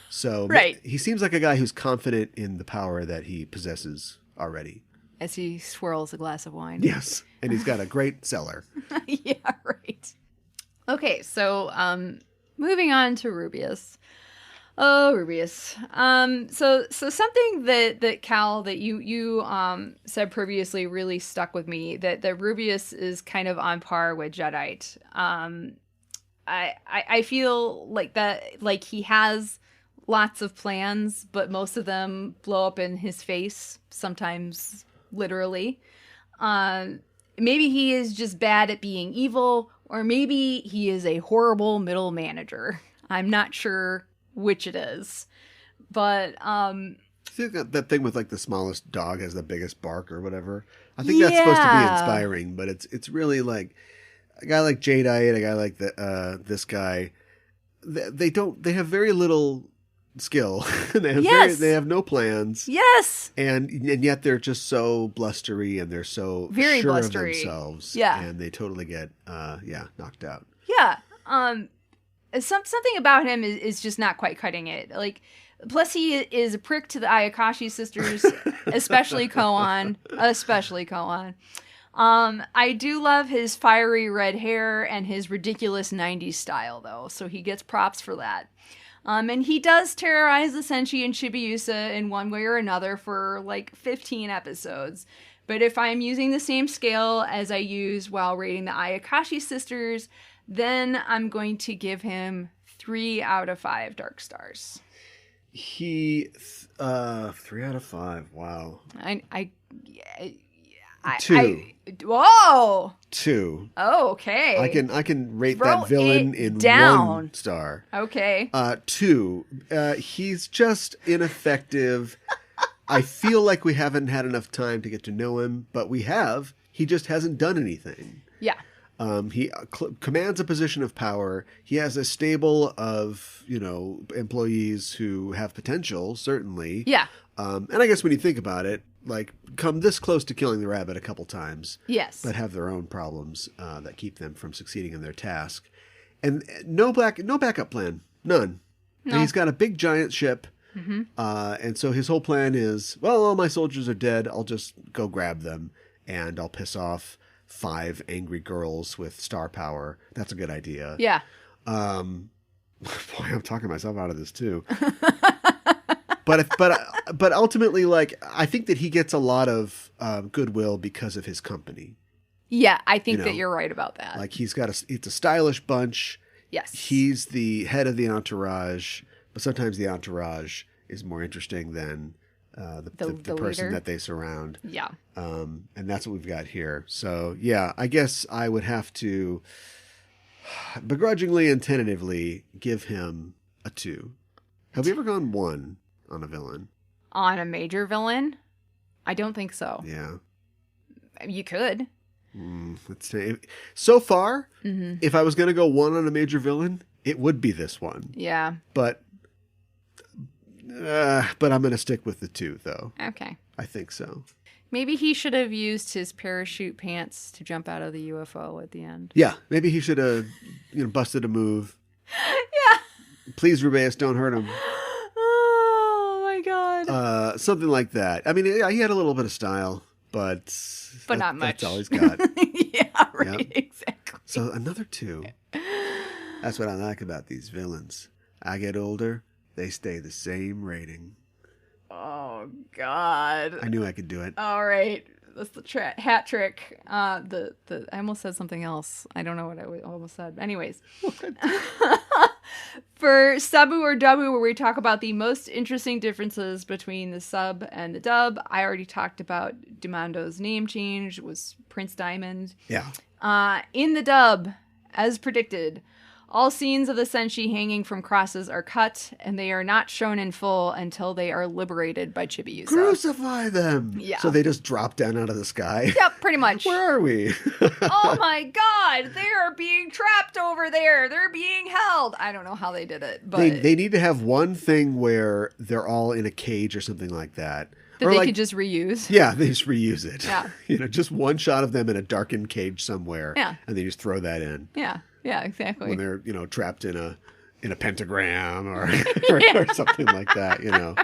So right. He seems like a guy who's confident in the power that he possesses already. As he swirls a glass of wine. Yes, and he's got a great cellar. Yeah, right. Okay, so moving on to Rubeus. Oh, Rubeus. So something that Cal, that you said previously really stuck with me, that Rubeus is kind of on par with Jadeite. I feel like that, like he has lots of plans, but most of them blow up in his face, sometimes literally. Maybe he is just bad at being evil, or maybe he is a horrible middle manager. I'm not sure which it is. But I think that thing with like the smallest dog has the biggest bark or whatever. I think that's supposed to be inspiring, but it's really like a guy like Jadeite, a guy like this guy. They have very little skill. They have no plans. Yes. And yet they're just so blustery, and they're so very sure blustery of themselves. Yeah. And they totally get knocked out. Yeah. Something about him is just not quite cutting it. Like, plus he is a prick to the Ayakashi sisters, especially Koan. I do love his fiery red hair and his ridiculous 90s style, though, so he gets props for that. And he does terrorize the Senshi and Chibiusa in one way or another for like 15 episodes. But if I'm using the same scale as I used while rating the Ayakashi sisters, then I'm going to give him 3 out of 5 dark stars. 3 out of 5. Wow. 2. Whoa. 2. Oh, okay. I can rate Throw that villain it in down. 1 star. Okay. 2. He's just ineffective. I feel like we haven't had enough time to get to know him, but we have. He just hasn't done anything. Yeah. He commands a position of power. He has a stable of, employees who have potential, certainly. Yeah. And I guess when you think about it, like, come this close to killing the rabbit a couple times. Yes. But have their own problems that keep them from succeeding in their task. And no backup plan. None. No. And he's got a big giant ship. Mm-hmm. And so his whole plan is, well, all my soldiers are dead. I'll just go grab them, and I'll piss off 5 angry girls with star power. That's a good idea. Yeah. Boy, I'm talking myself out of this too. But ultimately, like, I think that he gets a lot of goodwill because of his company. Yeah, I think that you're right about that. Like, it's a stylish bunch. Yes. He's the head of the entourage, but sometimes the entourage is more interesting than the person leader that they surround. Yeah. And that's what we've got here. So, yeah, I guess I would have to begrudgingly and tentatively give him a 2. Have we ever gone 1 on a villain? On a major villain? I don't think so. Yeah. You could. Let's say, so far, Mm-hmm. if I was going to go 1 on a major villain, it would be this one. Yeah. But I'm going to stick with the 2, though. Okay. I think so. Maybe he should have used his parachute pants to jump out of the UFO at the end. Yeah, maybe he should have busted a move. Yeah. Please, Rubeus, don't hurt him. Oh, my God. Something like that. I mean, yeah, he had a little bit of style, but not much. That's all he's got. Yeah, right. Yep. Exactly. So another 2. That's what I like about these villains. I get older, they stay the same rating. Oh, God. I knew I could do it. All right. That's the hat trick. I almost said something else. I don't know what I almost said. Anyways. For Sabu or Dabu, where we talk about the most interesting differences between the sub and the dub, I already talked about Demando's name change. It was Prince Diamond. Yeah. In the dub, as predicted, all scenes of the Senshi hanging from crosses are cut, and they are not shown in full until they are liberated by Chibiusa. Crucify them! Yeah. So they just drop down out of the sky? Yep, pretty much. Where are we? Oh my God, they are being trapped over there. They're being held. I don't know how they did it, but They need to have one thing where they're all in a cage or something like that. that Or they like, could just reuse. Yeah, they just reuse it. Yeah. Just one shot of them in a darkened cage somewhere. Yeah. And they just throw that in. Yeah, exactly. When they're, trapped in in a pentagram or or something like that, you know.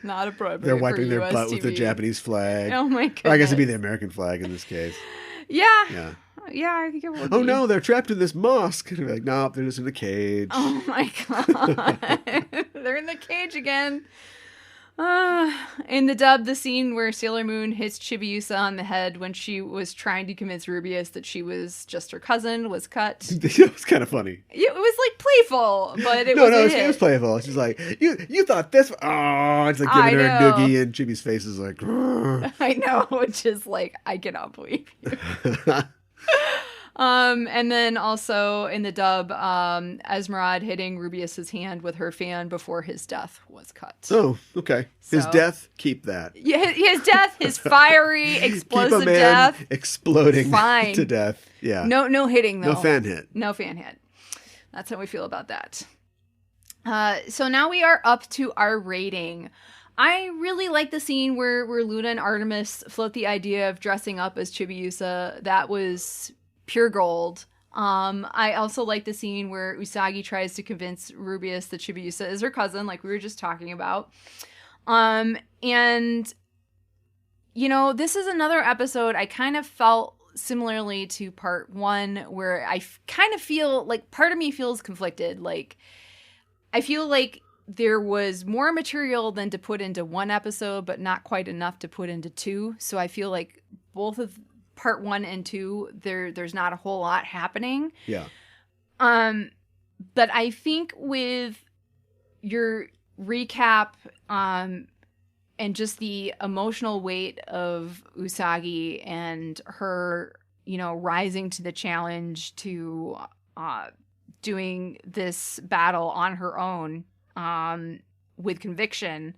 Not appropriate. They're wiping for their US butt with the TV. Japanese flag. Oh my god. Or I guess it'd be the American flag in this case. Yeah. Yeah. Yeah, I think it would Oh be. no, they're trapped in this mosque. And they're like, nope, they're just in a cage. Oh my god. They're in the cage again. In the dub, the scene where Sailor Moon hits Chibiusa on the head when she was trying to convince Rubeus that she was just her cousin was cut. It was kind of funny. It was like playful, but it No, was it was playful. She's like, you thought this? Oh, it's like giving her a know. noogie, and Chibi's face is like, "Grr." I know, which is like, I cannot believe you. And then also in the dub, Esmeralda hitting Rubeus's hand with her fan before his death was cut. Oh, okay. His So- death, keep that. Yeah, his death, his fiery, explosive keep a man death. exploding Fine. to death. Yeah. No hitting though. No fan hit. No fan hit. That's how we feel about that. So now we are up to our rating. I really like the scene where Luna and Artemis float the idea of dressing up as Chibiusa. That was pure gold. I also like the scene where Usagi tries to convince Rubeus that Chibiusa is her cousin, like we were just talking about. And you know, this is another episode I kind of felt similarly to part 1, where I kind of feel like part of me feels conflicted. Like, I feel like there was more material than to put into 1 episode, but not quite enough to put into 2. So I feel like both of part 1 and 2, there's not a whole lot happening. Yeah. But I think with your recap, and just the emotional weight of Usagi and her, you know, rising to the challenge to doing this battle on her own with conviction,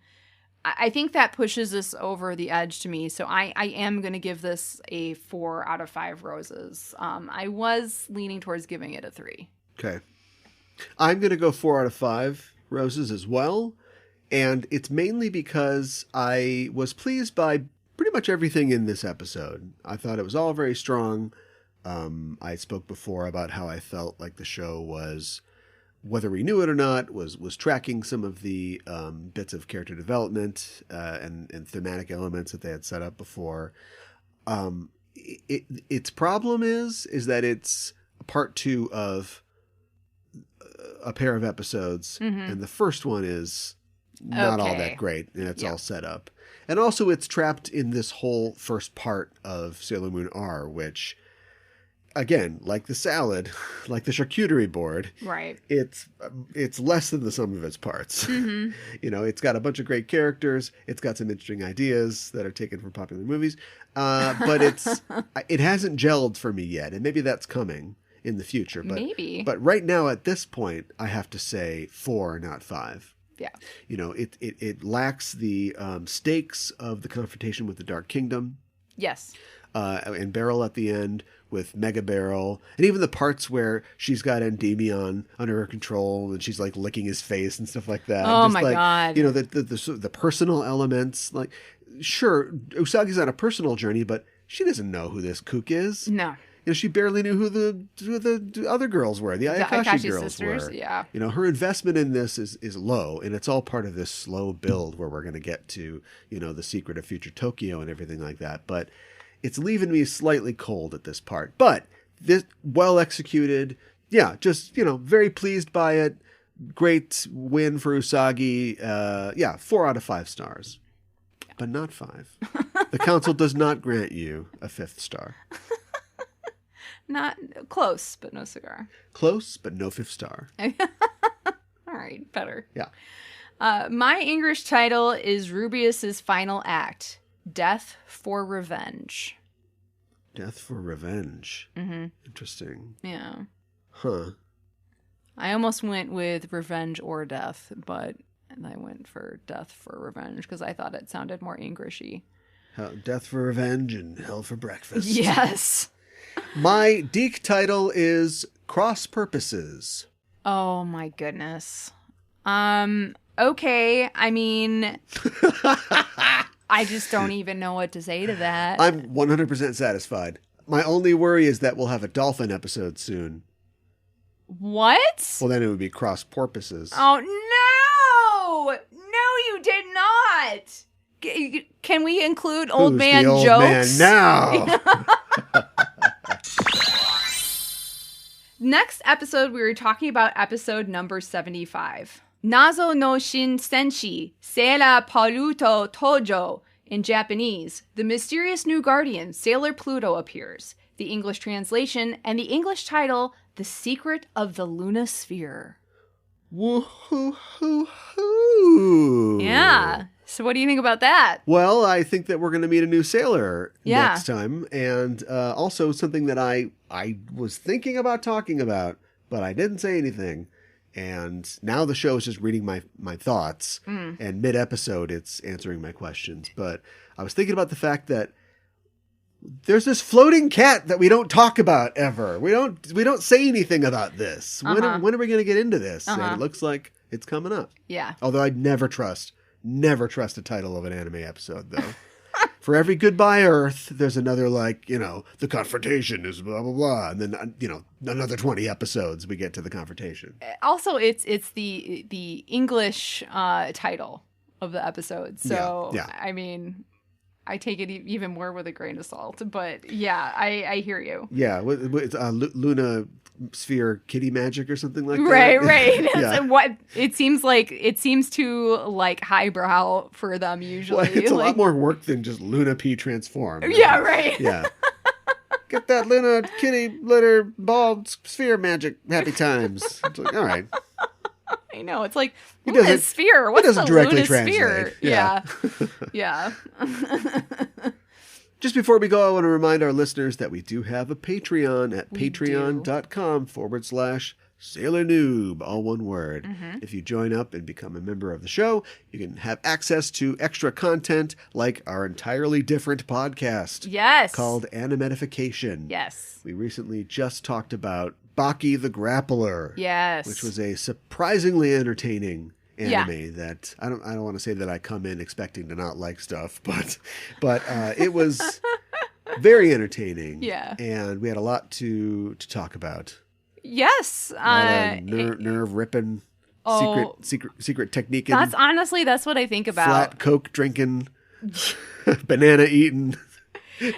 I think that pushes this over the edge to me. So I am going to give this a 4 out of 5 roses. I was leaning towards giving it a 3. Okay. I'm going to go 4 out of 5 roses as well. And it's mainly because I was pleased by pretty much everything in this episode. I thought it was all very strong. I spoke before about how I felt like the show was, whether we knew it or not, was tracking some of the bits of character development and thematic elements that they had set up before. Its problem is that it's part 2 of a pair of episodes, and the first one is not all that great, and it's all set up. And also it's trapped in this whole first part of Sailor Moon R, which, again, like the salad, like the charcuterie board, Right. it's less than the sum of its parts. You know, it's got a bunch of great characters, it's got some interesting ideas that are taken from popular movies, but it hasn't gelled for me yet, and maybe that's coming in the future. But, Maybe. But right now, at this point, I have to say 4, not 5. Yeah. You know, it lacks the stakes of the confrontation with the Dark Kingdom. Yes. And Beryl at the end with Mega Beryl, and even the parts where she's got Endymion under her control and she's like licking his face and stuff like that. Oh Just my like, God. You know, the personal elements. Like, sure, Usagi's on a personal journey, but she doesn't know who this kook is. No. You know, she barely knew who the other girls were, the Ayakashi girls sisters, were. yeah. You know, her investment in this is low, and it's all part of this slow build where we're going to get to, you know, the secret of future Tokyo and everything like that. But it's leaving me slightly cold at this part. But this well executed, yeah, just, you know, very pleased by it. Great win for Usagi. 4 out of 5 stars, but not 5. The council does not grant you a 5th star. Not close, but no cigar. Close, but no 5th star. All right, better. Yeah. My English title is Rubeus's final act, Death for Revenge. Death for Revenge. Mm-hmm. Interesting. Yeah. Huh. I almost went with Revenge or Death, but I went for Death for Revenge because I thought it sounded more Englishy. Death for Revenge and Hell for Breakfast. Yes. My Deke title is Cross Purposes. Oh my goodness. Okay. I mean, I just don't even know what to say to that. I'm 100% satisfied. My only worry is that we'll have a dolphin episode soon. What? Well, then it would be cross porpoises. Oh, no! No, you did not! Can we include old Who's man the old jokes? man now? Next episode, we were talking about episode number 75. Nazo no Shin Senshi, Seila Paluto Tojo. In Japanese, the mysterious new guardian, Sailor Pluto, appears. The English translation and the English title, The Secret of the Lunosphere. Woo-hoo-hoo-hoo. Yeah. So what do you think about that? Well, I think that we're going to meet a new sailor Yeah. next time. And also something that I was thinking about talking about, but I didn't say anything. And now the show is just reading my thoughts. And mid-episode, it's answering my questions. But I was thinking about the fact that there's this floating cat that we don't talk about ever. We don't say anything about this. When are we going to get into this? And it looks like it's coming up. Yeah. Although I'd never trust the title of an anime episode, though. For every Goodbye Earth, there's another, like, the confrontation is blah, blah, blah. And then, another 20 episodes we get to the confrontation. Also, it's the English title of the episode. So, Yeah. I mean, I take it even more with a grain of salt. But, yeah, I hear you. Yeah, it's Luna Sphere Kitty Magic or something like that. Right. Yeah. What it seems too like highbrow for them usually. Well, it's a like, lot more work than just Luna P transform. Yeah, right. Yeah. Get that Luna Kitty Litter Ball Sphere Magic Happy Times. It's like, all right. I know. It's like It Luna doesn't- Sphere. it What's doesn't the directly Luna Sphere? translate. Yeah. Yeah. Just before we go, I want to remind our listeners that we do have a Patreon at We patreon.com/Sailor Noob, all one word. Mm-hmm. If you join up and become a member of the show, you can have access to extra content like our entirely different podcast Yes. called Animetification. Yes. We recently just talked about Baki the Grappler, Yes. which was a surprisingly entertaining anime that I don't want to say that I come in expecting to not like stuff, but it was very entertaining. Yeah. And we had a lot to talk about. Yes. Nerve ripping secret technique. That's what I think about. Flat Coke drinking, banana eating.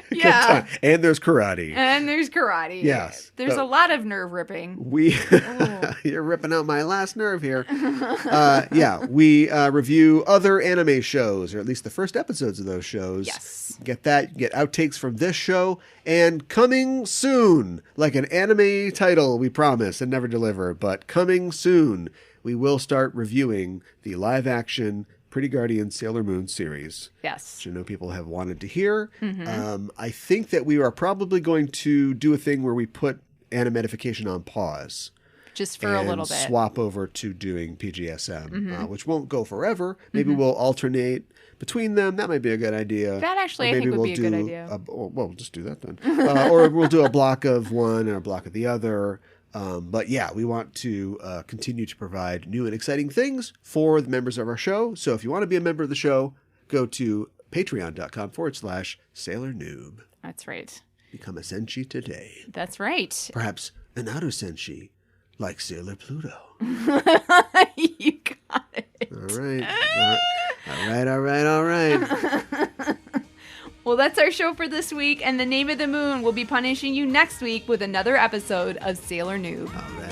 Yeah. And theres karate. And there's karate. Yes. There's a lot of nerve ripping. You're ripping out my last nerve here. We review other anime shows, or at least the first episodes of those shows. Yes. Get outtakes from this show, and coming soon, like an anime title we promise and never deliver, but coming soon, we will start reviewing the live action Pretty Guardian Sailor Moon series. Yes. Which I know people have wanted to hear. Mm-hmm. I think that we are probably going to do a thing where we put Animetification on pause. Just for a little bit. Swap over to doing PGSM, Mm-hmm. which won't go forever. Maybe we'll alternate between them. That might be a good idea. That actually, Or I maybe think, would be a good do idea. Well, just do that then. Or we'll do a block of one and a block of the other. But yeah, we want to continue to provide new and exciting things for the members of our show. So if you want to be a member of the show, go to patreon.com/Sailor Noob. That's right. Become a senshi today. That's right. Perhaps an outer senshi, like Sailor Pluto. You got it. All right. Well, that's our show for this week, and the Name of the Moon will be punishing you next week with another episode of Sailor Noob. All right.